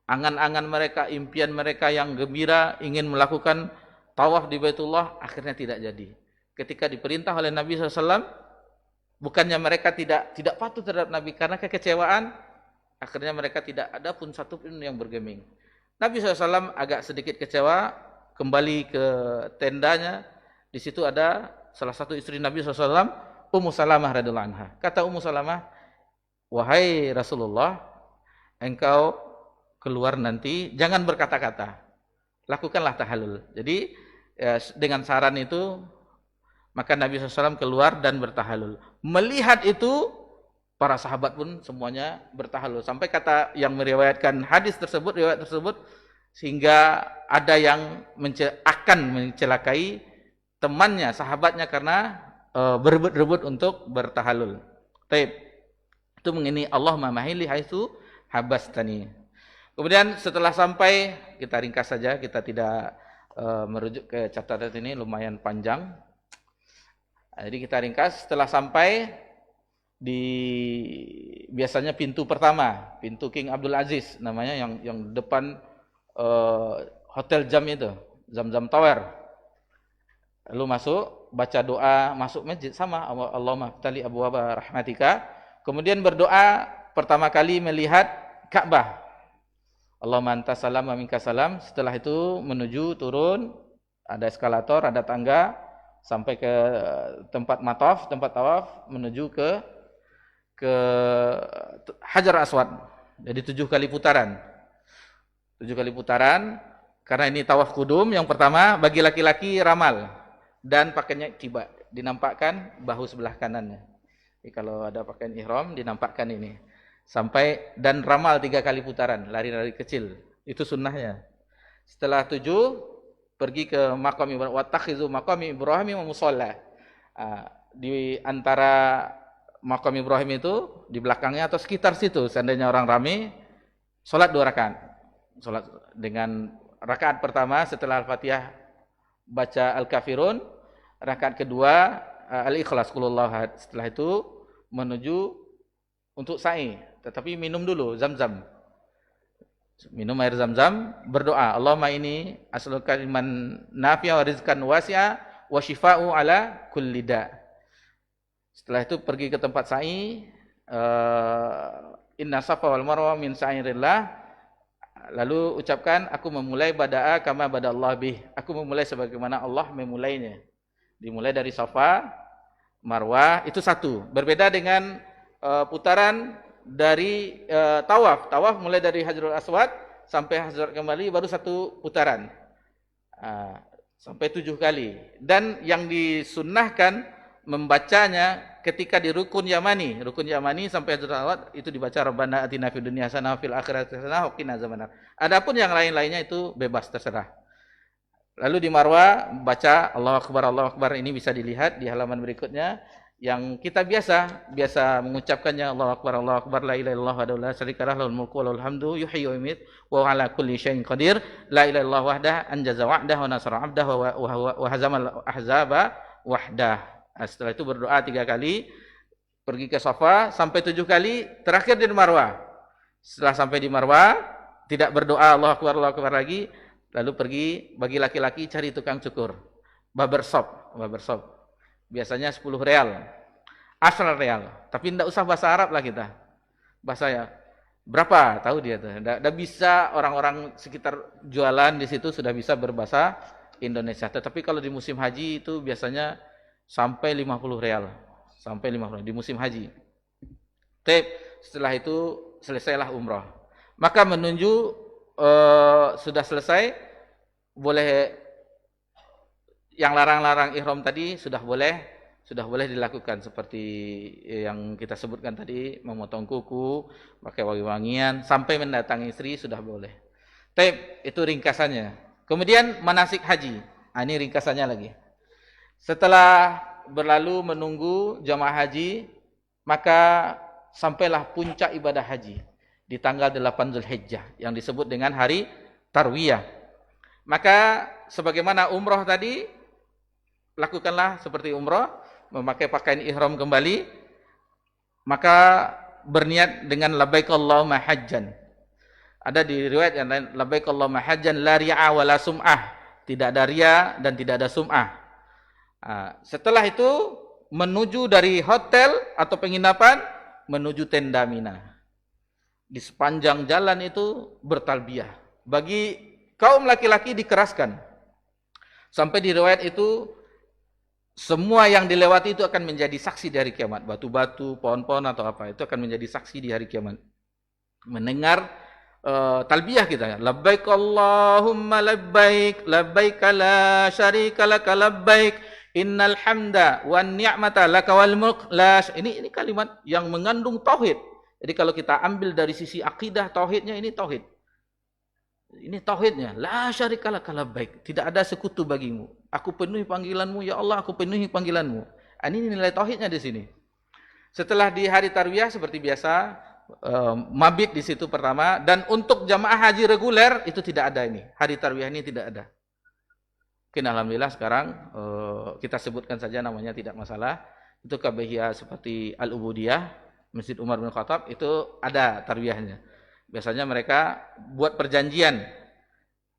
Angan-angan mereka, impian mereka yang gembira ingin melakukan tawaf di Baitullah akhirnya tidak jadi. Ketika diperintah oleh Nabi SAW, bukannya mereka tidak patuh terhadap Nabi karena kekecewaan, akhirnya mereka tidak ada pun satu pun yang bergeming. Nabi SAW agak sedikit kecewa, kembali ke tendanya. Di situ ada salah satu istri Nabi SAW, Ummu Salamah radhiyallahu anha. Kata Ummu Salamah, wahai Rasulullah, engkau keluar nanti jangan berkata-kata, lakukanlah tahallul. Jadi dengan saran itu maka Nabi SAW keluar dan bertahallul. Melihat itu para sahabat pun semuanya bertahallul. Sampai kata yang meriwayatkan hadis tersebut, riwayat tersebut, sehingga ada yang akan mencelakai temannya, sahabatnya karena berebut-rebut untuk bertahallul. Taib. Itu mengenai Allahumma mahili haitsu habastani. Kemudian setelah sampai, kita ringkas saja, kita tidak merujuk ke catatan ini, lumayan panjang. Jadi kita ringkas, setelah sampai di biasanya pintu pertama, pintu King Abdul Aziz namanya, yang depan Hotel Jam itu, Zam-Zam Tower. Lalu masuk, baca doa, masuk masjid sama, Allahumma ftali abwaaba rahmatika. Kemudian berdoa pertama kali melihat Ka'bah. Allahumma antas salam wa minkas salam. Setelah itu menuju turun, ada eskalator, ada tangga sampai ke tempat mataf, tempat tawaf, menuju ke Hajar Aswad. Jadi 7 kali putaran. 7 kali putaran karena ini tawaf kudum. Yang pertama bagi laki-laki ramal dan pakainya kiba, dinampakkan bahu sebelah kanannya. Jadi kalau ada pakaian ihram dinampakkan ini. Sampai dan ramal 3 kali putaran, lari-lari kecil. Itu sunnahnya. Setelah 7 pergi ke maqam Ibrahim, wattakhizu maqam Ibrahim musalla. Di antara maqam Ibrahim itu di belakangnya atau sekitar situ, seandainya orang ramai, salat 2 rakaat. Salat dengan rakaat pertama setelah Al-Fatihah baca Al-Kafirun, rakaat kedua Al-Ikhlas qulullahu ahad. Setelah itu menuju untuk sa'i. Tetapi minum dulu Zam-Zam. Minum air Zam-Zam, berdoa, Allahumma ini as'aluka ilman nafi'a wa rizqan wasi'a wa shifa'u ala kulli da'. Setelah itu pergi ke tempat sa'i, inna safa wal marwa min sa'irillah. Lalu ucapkan, aku memulai bada'a kama bada Allah bih. Aku memulai sebagaimana Allah memulainya. Dimulai dari Safa, Marwah, itu satu. Berbeda dengan putaran dari tawaf. Tawaf mulai dari Hajarul Aswad sampai Hajar kembali baru 1 putaran. Sampai 7 kali. Dan yang disunnahkan membacanya ketika di Rukun Yamani. Rukun Yamani sampai Hajarul Aswad itu dibaca Rabbana atina fid dunya hasanah wa fil akhirati hasanah wa qina azabannar. Adapun yang lain-lainnya itu bebas, terserah. Lalu di Marwah baca Allahu Akbar, ini bisa dilihat di halaman berikutnya. Yang kita biasa mengucapkannya Allahu Akbar, la ilaha illallah wahdahu la syarikalah, lahul mulku wa lahul hamdu, yuhyi wa yumiit, wa huwa ala kulli syai'in qadir, la ilaha illallah wahdah, anjaza wa'dah wa nasara 'abdah wa hazamal ahzaba wahdah. Setelah itu berdoa 3 kali, pergi ke Safa sampai 7 kali, terakhir di Marwah. Setelah sampai di Marwah, tidak berdoa Allahu Akbar lagi, lalu pergi bagi laki-laki cari tukang cukur. Barbershop. Biasanya 10 real, 10 real. Tapi tidak usah bahasa Arab lah kita. Bahasa berapa? Tahu dia tuh. Tidak bisa orang-orang sekitar jualan di situ sudah bisa berbahasa Indonesia. Tetapi kalau di musim haji itu biasanya sampai 50 real. Sampai 50 di musim haji. Setelah itu selesailah umrah. Maka menuju sudah selesai, boleh yang larang-larang ihram tadi sudah boleh dilakukan seperti yang kita sebutkan tadi, memotong kuku, pakai wangi-wangian, sampai mendatangi istri sudah boleh. Itu ringkasannya. Kemudian manasik haji. Ini ringkasannya lagi. Setelah berlalu menunggu jamaah haji, maka sampailah puncak ibadah haji, di tanggal 8 Zulhijjah yang disebut dengan hari Tarwiyah. Maka sebagaimana umroh tadi, lakukanlah seperti umroh, memakai pakaian ihram kembali, maka berniat dengan labbaik Allahumma hajjan. Ada di riwayat yang lain, labbaik Allahumma hajjan la ri'a wa la sum'ah. Tidak ada ria dan tidak ada sum'ah. Setelah itu menuju dari hotel atau penginapan menuju tenda Mina. Di sepanjang jalan itu bertalbiyah. Bagi kaum laki-laki dikeraskan. Sampai di riwayat itu semua yang dilewati itu akan menjadi saksi di hari kiamat. Batu-batu, pohon-pohon atau apa, itu akan menjadi saksi di hari kiamat. Mendengar talbiyah kita. Labbaik Allahumma labbaik, labbaik la syarika laka labbaik, innal hamda wan ni'mata laka wal mulk la. Ini kalimat yang mengandung tauhid. Jadi kalau kita ambil dari sisi akidah tauhidnya, ini tauhid. Ini tauhidnya, la syarika laka labbaik, tidak ada sekutu bagimu. Aku penuhi panggilanmu ya Allah, aku penuhi panggilanmu. Ini nilai tauhidnya di sini. Setelah di hari Tarwiyah seperti biasa, mabit di situ pertama, dan untuk jamaah haji reguler itu tidak ada ini. Hari Tarwiyah ini tidak ada. Mungkin alhamdulillah sekarang kita sebutkan saja namanya, tidak masalah. Itu KBHIA seperti Al-Ubudiyah, Masjid Umar bin Khattab, itu ada tarwiyahnya. Biasanya mereka buat perjanjian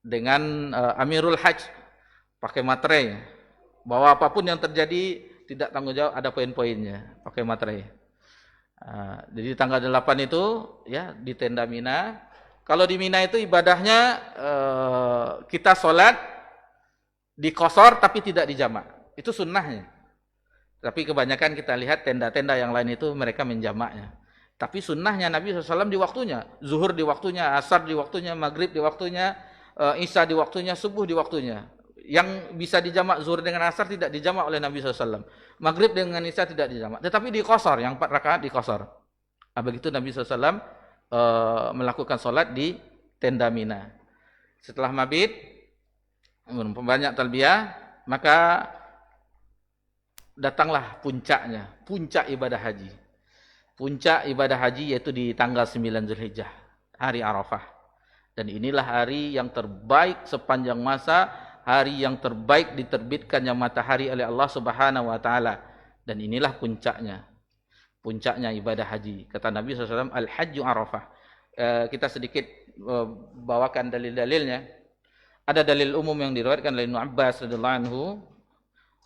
dengan Amirul Hajj, pakai materai, bahwa apapun yang terjadi tidak tanggung jawab, ada poin-poinnya, pakai materai. Jadi tanggal 8 itu ya di tenda Mina. Kalau di Mina itu ibadahnya kita sholat di qasar tapi tidak di jamak. Itu sunnahnya. Tapi kebanyakan kita lihat tenda-tenda yang lain itu mereka menjamaknya. Tapi sunnahnya Nabi SAW di waktunya. Zuhur di waktunya, asar di waktunya, maghrib di waktunya, isya di waktunya, subuh di waktunya. Yang bisa dijamak zuhur dengan asar tidak dijamak oleh Nabi SAW. Maghrib dengan isya tidak dijamak. Tetapi di qasar, yang 4 rakaat di qasar. Begitu Nabi SAW melakukan sholat di tenda Mina. Setelah mabit, banyak talbiyah, maka datanglah puncaknya, puncak ibadah haji. Puncak ibadah haji yaitu di tanggal 9 Zulhijjah, hari Arafah. Dan inilah hari yang terbaik sepanjang masa, hari yang terbaik diterbitkannya matahari oleh Allah Subhanahu wa taala. Dan inilah puncaknya. Puncaknya ibadah haji. Kata Nabi SAW, Al-Hajju Arafah. Kita sedikit bawakan dalil-dalilnya. Ada dalil umum yang diriwayatkan oleh Ibnu Abbas radhiyallahu anhu,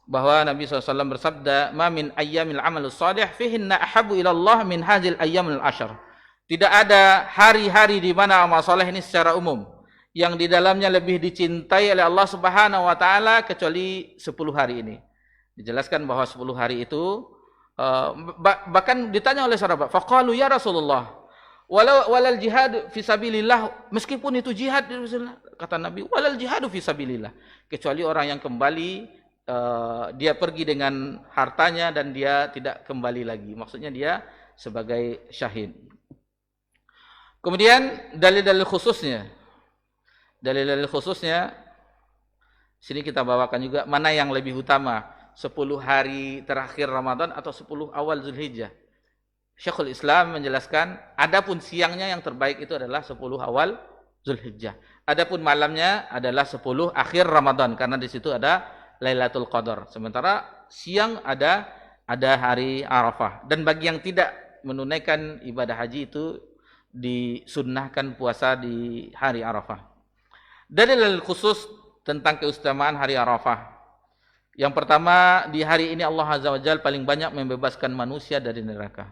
bahwa Nabi SAW bersabda, "Ma min ayyamil amal salih fihinna ahabbu ila Allah min hadhil ayyamil ashar." Tidak ada hari-hari di mana amal saleh ini secara umum yang di dalamnya lebih dicintai oleh Allah Subhanahu wa taala kecuali 10 hari ini. Dijelaskan bahwa 10 hari itu bahkan ditanya oleh sahabat, faqalu ya Rasulullah, walal jihad fi sabilillah, meskipun itu jihad, kata Nabi, walal jihadu fi sabilillah, kecuali orang yang kembali dia pergi dengan hartanya dan dia tidak kembali lagi. Maksudnya dia sebagai syahid. Kemudian dalil-dalil khususnya. Dalil-dalil khususnya sini kita bawakan juga, mana yang lebih utama, 10 hari terakhir Ramadan atau 10 awal Zulhijjah. Syekhul Islam menjelaskan, adapun siangnya yang terbaik itu adalah 10 awal Zulhijjah. Adapun malamnya adalah 10 akhir Ramadan, karena di situ ada Lailatul Qadar. Sementara siang ada hari Arafah. Dan bagi yang tidak menunaikan ibadah haji itu disunnahkan puasa di hari Arafah. Dalil khusus tentang keutamaan hari Arafah. Yang pertama, di hari ini Allah Azza wa Jalla paling banyak membebaskan manusia dari neraka.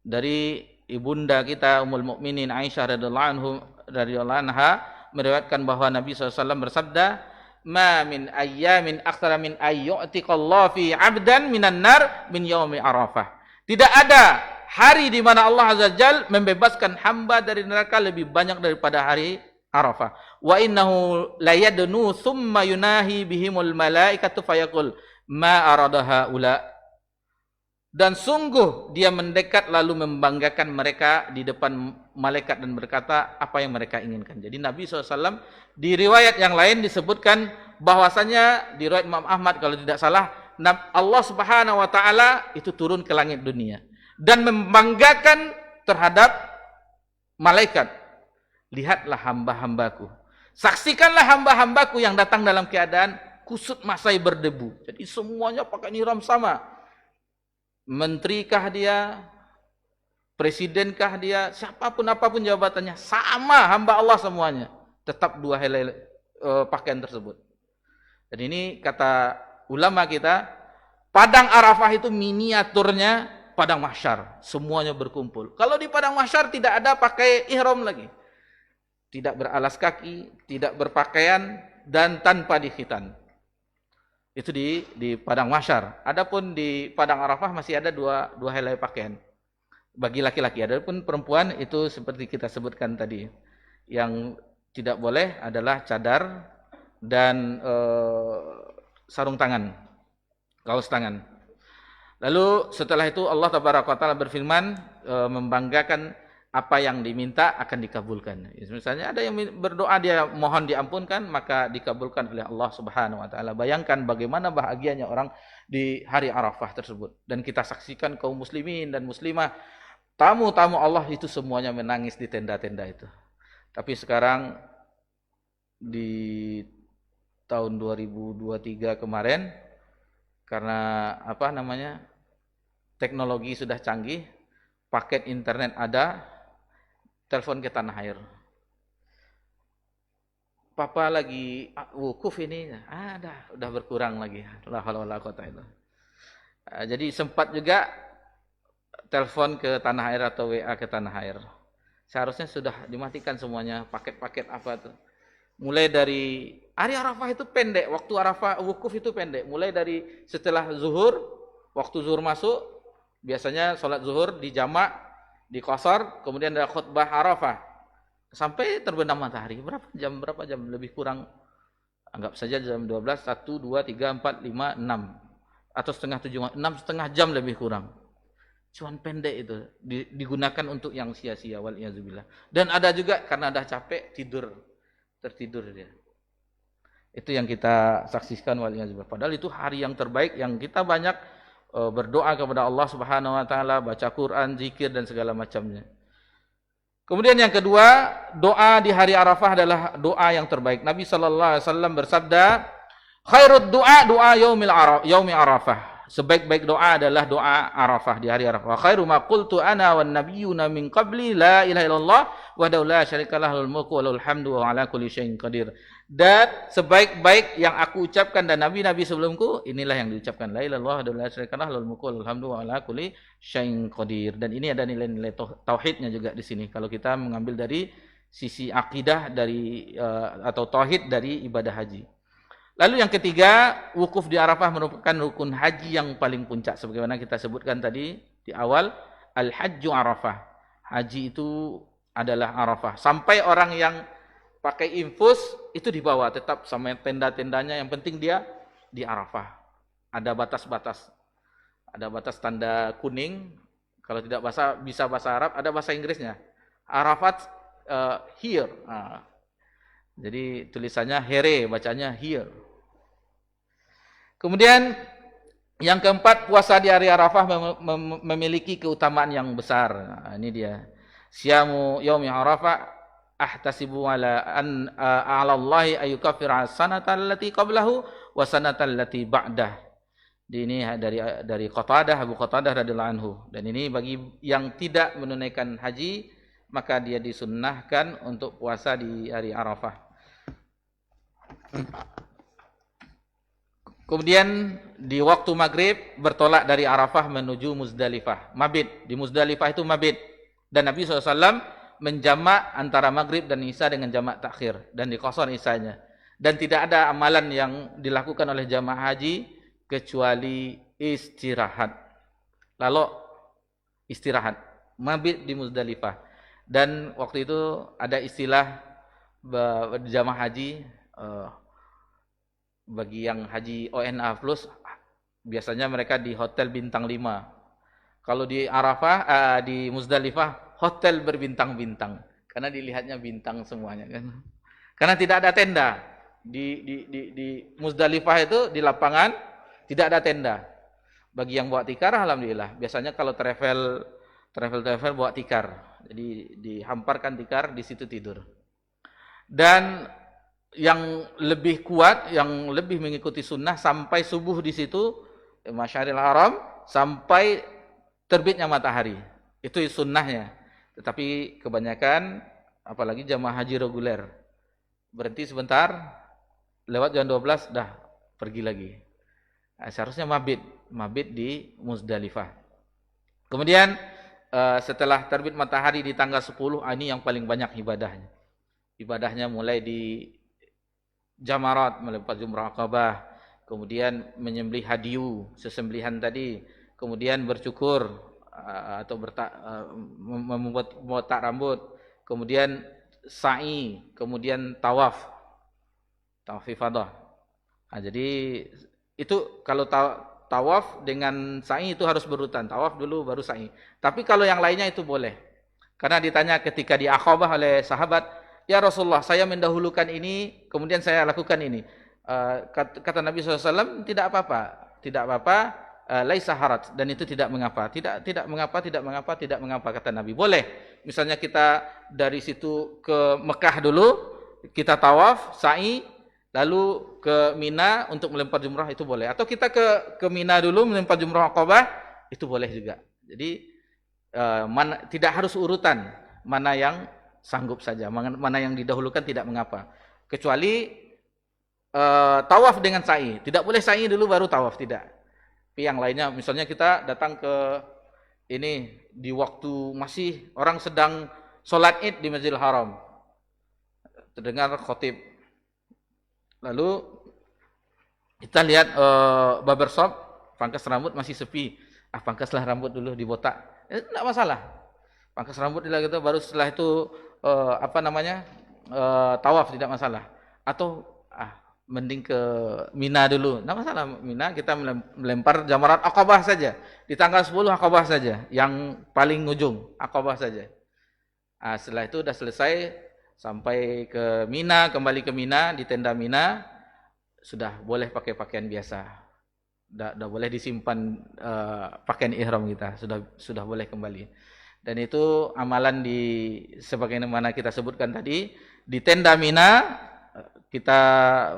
Dari ibunda kita Ummul Mukminin Aisyah radhiyallahu anha meriwayatkan bahwa Nabi SAW bersabda, "Ma min ayyamin aktsara min ayyu'tiqallahu fi 'abdan minan nar min yaumi Arafah." Tidak ada hari di mana Allah Azza wa Jalla membebaskan hamba dari neraka lebih banyak daripada hari Arafah. Wa innahu la yadnu thumma yunahi bihimul malaikatu fayaqul ma arada haula. Dan sungguh dia mendekat lalu membanggakan mereka di depan malaikat dan berkata apa yang mereka inginkan. Jadi Nabi SAW di riwayat yang lain disebutkan bahwasanya di riwayat Imam Ahmad kalau tidak salah, Allah Subhanahu wa taala itu turun ke langit dunia dan membanggakan terhadap malaikat, lihatlah hamba-hambaku. Saksikanlah hamba-hambaku yang datang dalam keadaan kusut masai berdebu. Jadi semuanya pakai niram sama. Menterikah dia, presidenkah dia, siapapun apapun jabatannya, sama hamba Allah semuanya. Tetap dua helai pakaian tersebut. Dan ini kata ulama kita, padang Arafah itu miniaturnya padang mahsyar. Semuanya berkumpul. Kalau di padang mahsyar tidak ada pakai ihram lagi. Tidak beralas kaki, tidak berpakaian, dan tanpa dikhitan. Itu di padang mahsyar. Adapun di padang Arafah masih ada dua helai pakaian. Bagi laki-laki. Adapun perempuan itu seperti kita sebutkan tadi. Yang tidak boleh adalah cadar dan sarung tangan, kaos tangan. Lalu setelah itu Allah Tabaraka wa Ta'ala berfirman, membanggakan apa yang diminta akan dikabulkan. Misalnya ada yang berdoa dia mohon diampunkan, maka dikabulkan oleh Allah Subhanahu wa Ta'ala. Bayangkan bagaimana bahagianya orang di hari Arafah tersebut. Dan kita saksikan kaum muslimin dan muslimah, tamu-tamu Allah itu semuanya menangis di tenda-tenda itu. Tapi sekarang di tahun 2023 kemarin, karena teknologi sudah canggih, paket internet ada, telepon ke tanah air. Papa lagi wukuf ini, udah berkurang lagi. La haula wala quwata illa billah. Jadi sempat juga telepon ke tanah air atau WA ke tanah air. Seharusnya sudah dimatikan semuanya, paket-paket apa tuh. Mulai dari hari Arafah itu pendek, waktu Arafah wukuf itu pendek. Mulai dari setelah zuhur, waktu zuhur masuk, biasanya sholat zuhur di jamak, di qasar, kemudian ada khutbah Arafah. Sampai terbenam matahari. Berapa jam lebih kurang? Anggap saja jam 12, 1, 2, 3, 4, 5, 6. Atau setengah 7, 6,5 jam lebih kurang. Cuman pendek itu. Digunakan untuk yang sia-sia. Wal'iyazubillah. Dan ada juga karena dah capek, tertidur dia. Itu yang kita saksikan wal'iyazubillah. Padahal itu hari yang terbaik yang kita banyak berdoa kepada Allah Subhanahu wa Ta'ala, baca Quran, zikir dan segala macamnya. Kemudian yang kedua, doa di hari Arafah adalah doa yang terbaik. Nabi sallallahu alaihi wasallam bersabda, "Khairud du'a yaumi Arafah." Sebaik-baik doa adalah doa Arafah di hari Arafah. Khairu ma qultu ana wan nabiyyuna min qabli la ilaha illallah wahdahu la syarika lahu lahul mulku wa lahul hamdu wa ala kulli syai'in qadir. Dan sebaik-baik yang aku ucapkan dan nabi-nabi sebelumku, inilah yang diucapkan, la ilaha illallah wahdahu la syarika lahu lahul mulku wa lahul hamdu wa ala kulli syai'in qadir. Dan ini ada nilai-nilai tauhidnya juga di sini. Kalau kita mengambil dari sisi akidah dari atau tauhid dari ibadah haji. Lalu yang ketiga, wukuf di Arafah merupakan rukun haji yang paling puncak. Sebagaimana kita sebutkan tadi di awal, Al-Hajju Arafah. Haji itu adalah Arafah. Sampai orang yang pakai infus, itu dibawa tetap sama tenda-tendanya. Yang penting dia di Arafah. Ada batas-batas. Ada batas tanda kuning. Kalau tidak bisa bahasa Arab, ada bahasa Inggrisnya. Arafat here. Jadi tulisannya here, bacanya here. Kemudian yang keempat, puasa di hari Arafah memiliki keutamaan yang besar. Nah, ini dia. Siyamu yaumi Arafah ahtasibu ala Allahi ayyukaffira as-sanata allati qablahu wa sanata allati ba'dah. Ini dari Qatadah, Abu Qatadah radhiyallahu anhu. Dan ini bagi yang tidak menunaikan haji, maka dia disunnahkan untuk puasa di hari Arafah. Kemudian di waktu maghrib bertolak dari Arafah menuju Muzdalifah. Mabit. Di Muzdalifah itu mabit. Dan Nabi SAW menjamak antara maghrib dan isya dengan jamak takhir. Dan diqashar isyanya. Dan tidak ada amalan yang dilakukan oleh jamaah haji kecuali istirahat. Lalu istirahat. Mabit di Muzdalifah. Dan waktu itu ada istilah jamaah haji, bagi yang haji ONA plus, biasanya mereka di hotel bintang 5. Kalau di Arafah, di Muzdalifah, hotel berbintang-bintang. Karena dilihatnya bintang semuanya kan. Karena tidak ada tenda. Di Muzdalifah itu, di lapangan, tidak ada tenda. Bagi yang bawa tikar, alhamdulillah. Biasanya kalau travel bawa tikar. Jadi dihamparkan tikar, di situ tidur. Dan yang lebih kuat, yang lebih mengikuti sunnah sampai subuh di situ, Masyaril Haram, sampai terbitnya matahari. Itu sunnahnya. Tetapi kebanyakan, apalagi jamaah haji reguler, berhenti sebentar, lewat jam 12, dah pergi lagi. Nah, seharusnya mabit di Muzdalifah. Kemudian setelah terbit matahari di tanggal 10, ini yang paling banyak ibadahnya. Ibadahnya mulai di jamarat, melempar jumrah Aqabah, kemudian menyembelih hadiyu, sesembelihan tadi, kemudian bercukur atau membuat rambut, kemudian sa'i, kemudian tawaf ifadah. Nah, jadi itu kalau tawaf dengan sa'i itu harus berurutan, tawaf dulu baru sa'i. Tapi kalau yang lainnya itu boleh. Karena ditanya ketika di Aqabah oleh sahabat, ya Rasulullah, saya mendahulukan ini, kemudian saya lakukan ini. Kata Nabi SAW, tidak apa-apa, laisa haraj, dan itu tidak mengapa. Tidak mengapa, kata Nabi. Boleh, misalnya kita dari situ ke Mekah dulu, kita tawaf, sa'i, lalu ke Mina untuk melempar jumrah, itu boleh. Atau kita ke Mina dulu, melempar jumrah Aqabah, itu boleh juga. Jadi, tidak harus urutan, mana yang sanggup saja, mana yang didahulukan tidak mengapa. Kecuali tawaf dengan sa'i, tidak boleh sa'i dulu baru tawaf, tidak. Tapi yang lainnya, misalnya kita datang ke ini di waktu masih orang sedang sholat Id di Masjidil Haram, terdengar khotib, lalu kita lihat barbershop, pangkas rambut masih sepi, pangkaslah rambut dulu dibotak, tidak masalah. Pangkas rambut gitu, baru setelah itu tawaf, tidak masalah. Atau mending ke Mina dulu, tidak masalah. Mina kita melempar jamarat Aqabah saja, di tanggal 10 Aqabah saja, yang paling ujung Aqabah saja. Setelah itu sudah selesai, sampai ke Mina, kembali ke Mina, di tenda Mina, sudah boleh pakai pakaian biasa, sudah boleh disimpan pakaian ihram kita, sudah boleh kembali. Dan itu amalan sebagaimana kita sebutkan tadi, di tenda Mina kita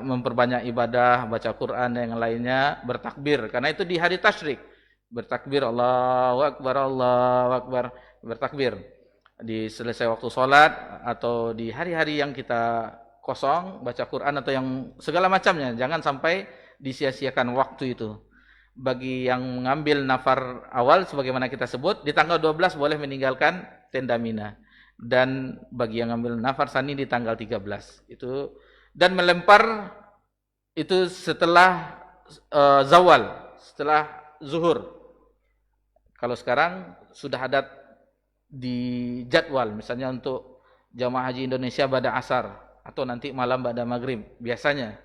memperbanyak ibadah, baca Quran dan yang lainnya, bertakbir, karena itu di hari tasyrik, bertakbir, Allahu Akbar, bertakbir di selesai waktu sholat, atau di hari-hari yang kita kosong, baca Quran atau yang segala macamnya, jangan sampai disia-siakan waktu itu. Bagi yang mengambil nafar awal sebagaimana kita sebut, di tanggal 12 boleh meninggalkan tenda Mina, dan bagi yang mengambil nafar sani di tanggal 13 itu, dan melempar itu setelah zawal, setelah zuhur. Kalau sekarang sudah ada di jadwal, misalnya untuk jamaah haji Indonesia pada asar, atau nanti malam pada maghrib biasanya.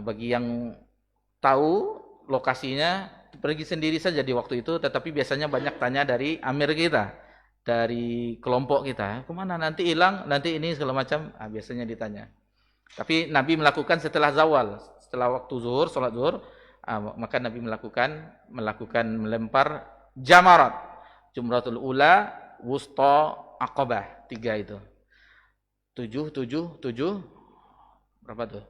Bagi yang tahu lokasinya, pergi sendiri saja di waktu itu, tetapi biasanya banyak tanya dari amir kita, dari kelompok kita, kemana nanti hilang, nanti ini segala macam, biasanya ditanya. Tapi Nabi melakukan setelah zawal, setelah waktu zuhur, sholat zuhur, maka Nabi melakukan melempar jamarat, jumratul ula, wusta, Aqabah, 3 itu. 7, berapa tuh?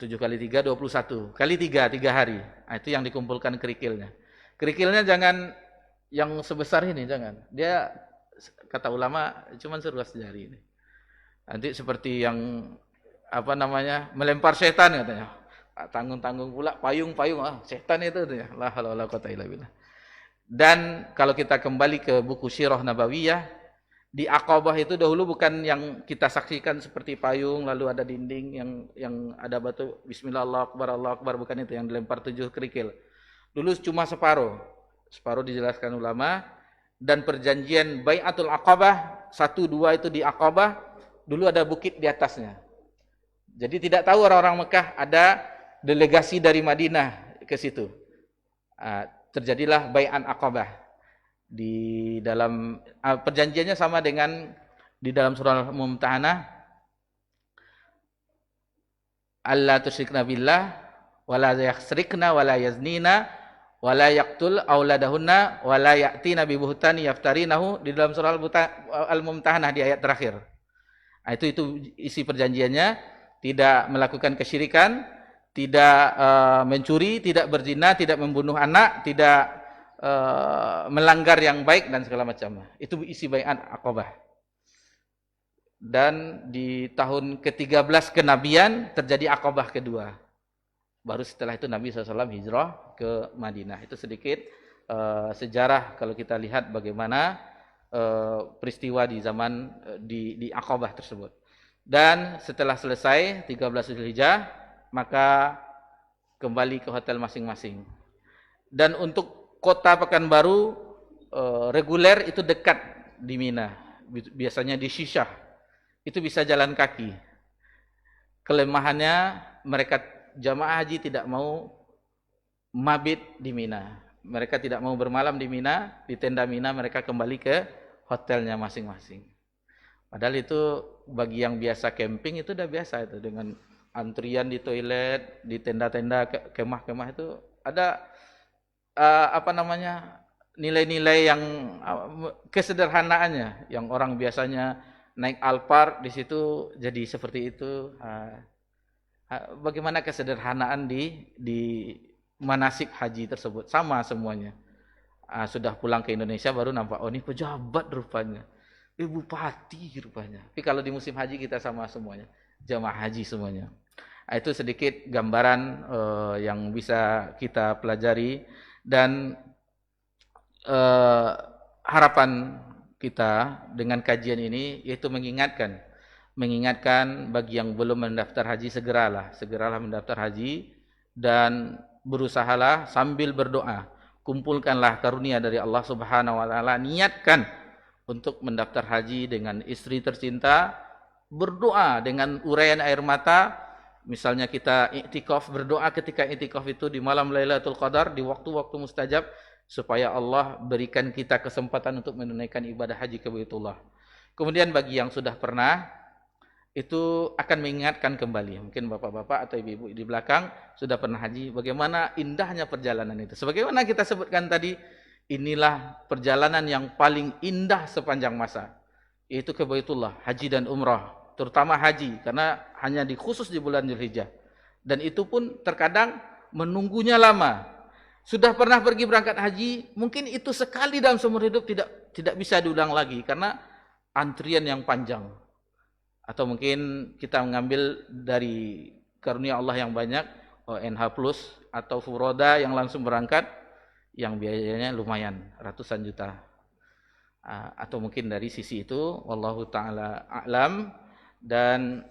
7 kali 3, 21. Kali 3 hari. Itu yang dikumpulkan kerikilnya. Kerikilnya jangan yang sebesar ini, jangan. Dia, kata ulama, cuma seruas jari ini. Nanti seperti yang, melempar setan katanya. Tanggung-tanggung pula, payung-payung, setan itu katanya. La haula wala quwata illa billah. Dan kalau kita kembali ke buku Sirah Nabawiyah, di Aqabah itu dahulu bukan yang kita saksikan seperti payung, lalu ada dinding yang ada batu, bismillah, Allahu Akbar, bukan itu yang dilempar 7 kerikil. Dulu cuma separuh dijelaskan ulama, dan perjanjian Bai'atul Aqabah 1, 2 itu di Aqabah, dulu ada bukit di atasnya. Jadi tidak tahu orang-orang Mekah ada delegasi dari Madinah ke situ. Terjadilah Bai'at Aqabah. Di dalam perjanjiannya sama dengan di dalam surah Al-Mumtahanah, alla tusyrikna billah wala yasrikna wala yaznina wala yaqtul auladahunna wala ya'tina bi buhtani yaftarinahu di dalam surah Al-Mumtahanah di ayat terakhir. Nah, itu isi perjanjiannya, tidak melakukan kesyirikan, tidak mencuri, tidak berzina, tidak membunuh anak, tidak melanggar yang baik dan segala macam. Itu isi baiat Aqabah. Dan di tahun ke-13 kenabian terjadi Aqabah kedua. Baru setelah itu Nabi SAW hijrah ke Madinah. Itu sedikit sejarah kalau kita lihat bagaimana peristiwa di zaman di Aqabah tersebut. Dan setelah selesai 13 Zulhijjah, maka kembali ke hotel masing-masing. Dan untuk kota Pekanbaru reguler itu dekat di Mina, biasanya di Syishah. Itu bisa jalan kaki. Kelemahannya mereka jamaah haji tidak mau mabit di Mina. Mereka tidak mau bermalam di Mina, di tenda Mina, mereka kembali ke hotelnya masing-masing. Padahal itu bagi yang biasa camping itu udah biasa itu, dengan antrian di toilet, di tenda-tenda, kemah-kemah itu ada nilai-nilai yang kesederhanaannya, yang orang biasanya naik Alphard di situ jadi seperti itu. Bagaimana kesederhanaan di manasik haji tersebut, sama semuanya. Sudah pulang ke Indonesia baru nampak, oh ini pejabat rupanya, bupati rupanya. Tapi kalau di musim haji kita sama semuanya, jamaah haji semuanya. Itu sedikit gambaran yang bisa kita pelajari. Dan harapan kita dengan kajian ini yaitu mengingatkan bagi yang belum mendaftar haji, segeralah mendaftar haji dan berusahalah sambil berdoa. Kumpulkanlah karunia dari Allah Subhanahu wa taala, niatkan untuk mendaftar haji dengan istri tercinta, berdoa dengan uraian air mata. Misalnya kita i'tikaf, berdoa ketika i'tikaf itu di malam Lailatul Qadar, di waktu-waktu mustajab, supaya Allah berikan kita kesempatan untuk menunaikan ibadah haji ke Baitullah. Kemudian bagi yang sudah pernah, itu akan mengingatkan kembali. Mungkin bapak-bapak atau ibu-ibu di belakang sudah pernah haji, bagaimana indahnya perjalanan itu. Sebagaimana kita sebutkan tadi, inilah perjalanan yang paling indah sepanjang masa, yaitu ke Baitullah, haji dan umrah. Terutama haji, karena hanya khusus di bulan Zulhijjah. Dan itu pun terkadang menunggunya lama. Sudah pernah pergi berangkat haji, mungkin itu sekali dalam seumur hidup tidak bisa diulang lagi, karena antrian yang panjang. Atau mungkin kita mengambil dari karunia Allah yang banyak, ONH Plus atau Furoda yang langsung berangkat, yang biayanya lumayan, ratusan juta. Atau mungkin dari sisi itu, wallahu ta'ala a'lam. Dan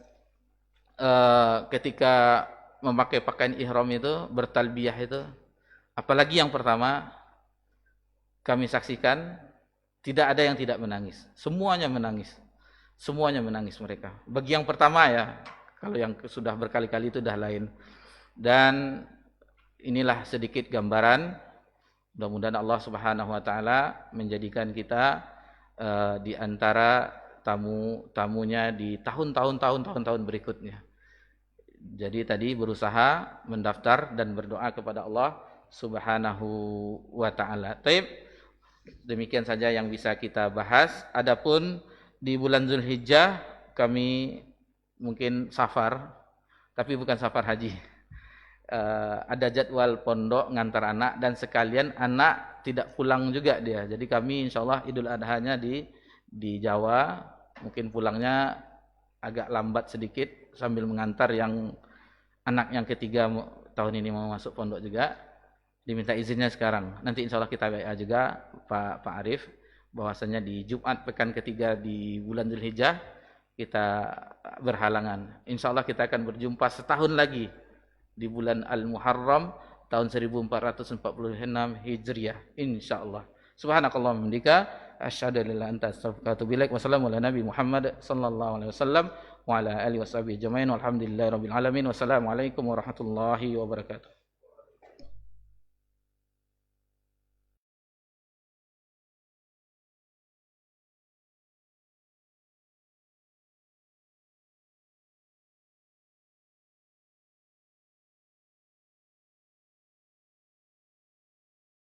ketika memakai pakaian ihram itu, bertalbiyah itu, apalagi yang pertama, kami saksikan tidak ada yang tidak menangis. Semuanya menangis. Semuanya menangis mereka. Bagi yang pertama ya, kalau yang sudah berkali-kali itu dah lain. Dan inilah sedikit gambaran. Mudah-mudahan Allah Subhanahu wa taala menjadikan kita di antara tamu-tamunya di tahun-tahun berikutnya. Jadi tadi berusaha mendaftar dan berdoa kepada Allah Subhanahu wa taala. Baik, demikian saja yang bisa kita bahas. Adapun di bulan Zulhijjah kami mungkin safar, tapi bukan safar haji. Ada jadwal pondok ngantar anak, dan sekalian anak tidak pulang juga dia. Jadi kami insyaallah Idul Adhanya di Jawa, mungkin pulangnya agak lambat sedikit sambil mengantar yang anak yang ketiga tahun ini mau masuk pondok juga. Diminta izinnya sekarang. Nanti insyaallah kita WA juga Pak Arif, bahwasanya di Jumat pekan ketiga di bulan Zulhijjah kita berhalangan. Insyaallah kita akan berjumpa setahun lagi di bulan Al-Muharram tahun 1446 Hijriah insyaallah. Subhanakallahumma hamdika asyhadu an la ilaha illa anta astaghfiruka wa atubu ilaik. Wassalamu ala nabi Muhammad sallallahu alaihi wasallam wa ala alihi washabihi ajmain. Walhamdulillahirabbil alamin. Wassalamu alaikum warahmatullahi wabarakatuh.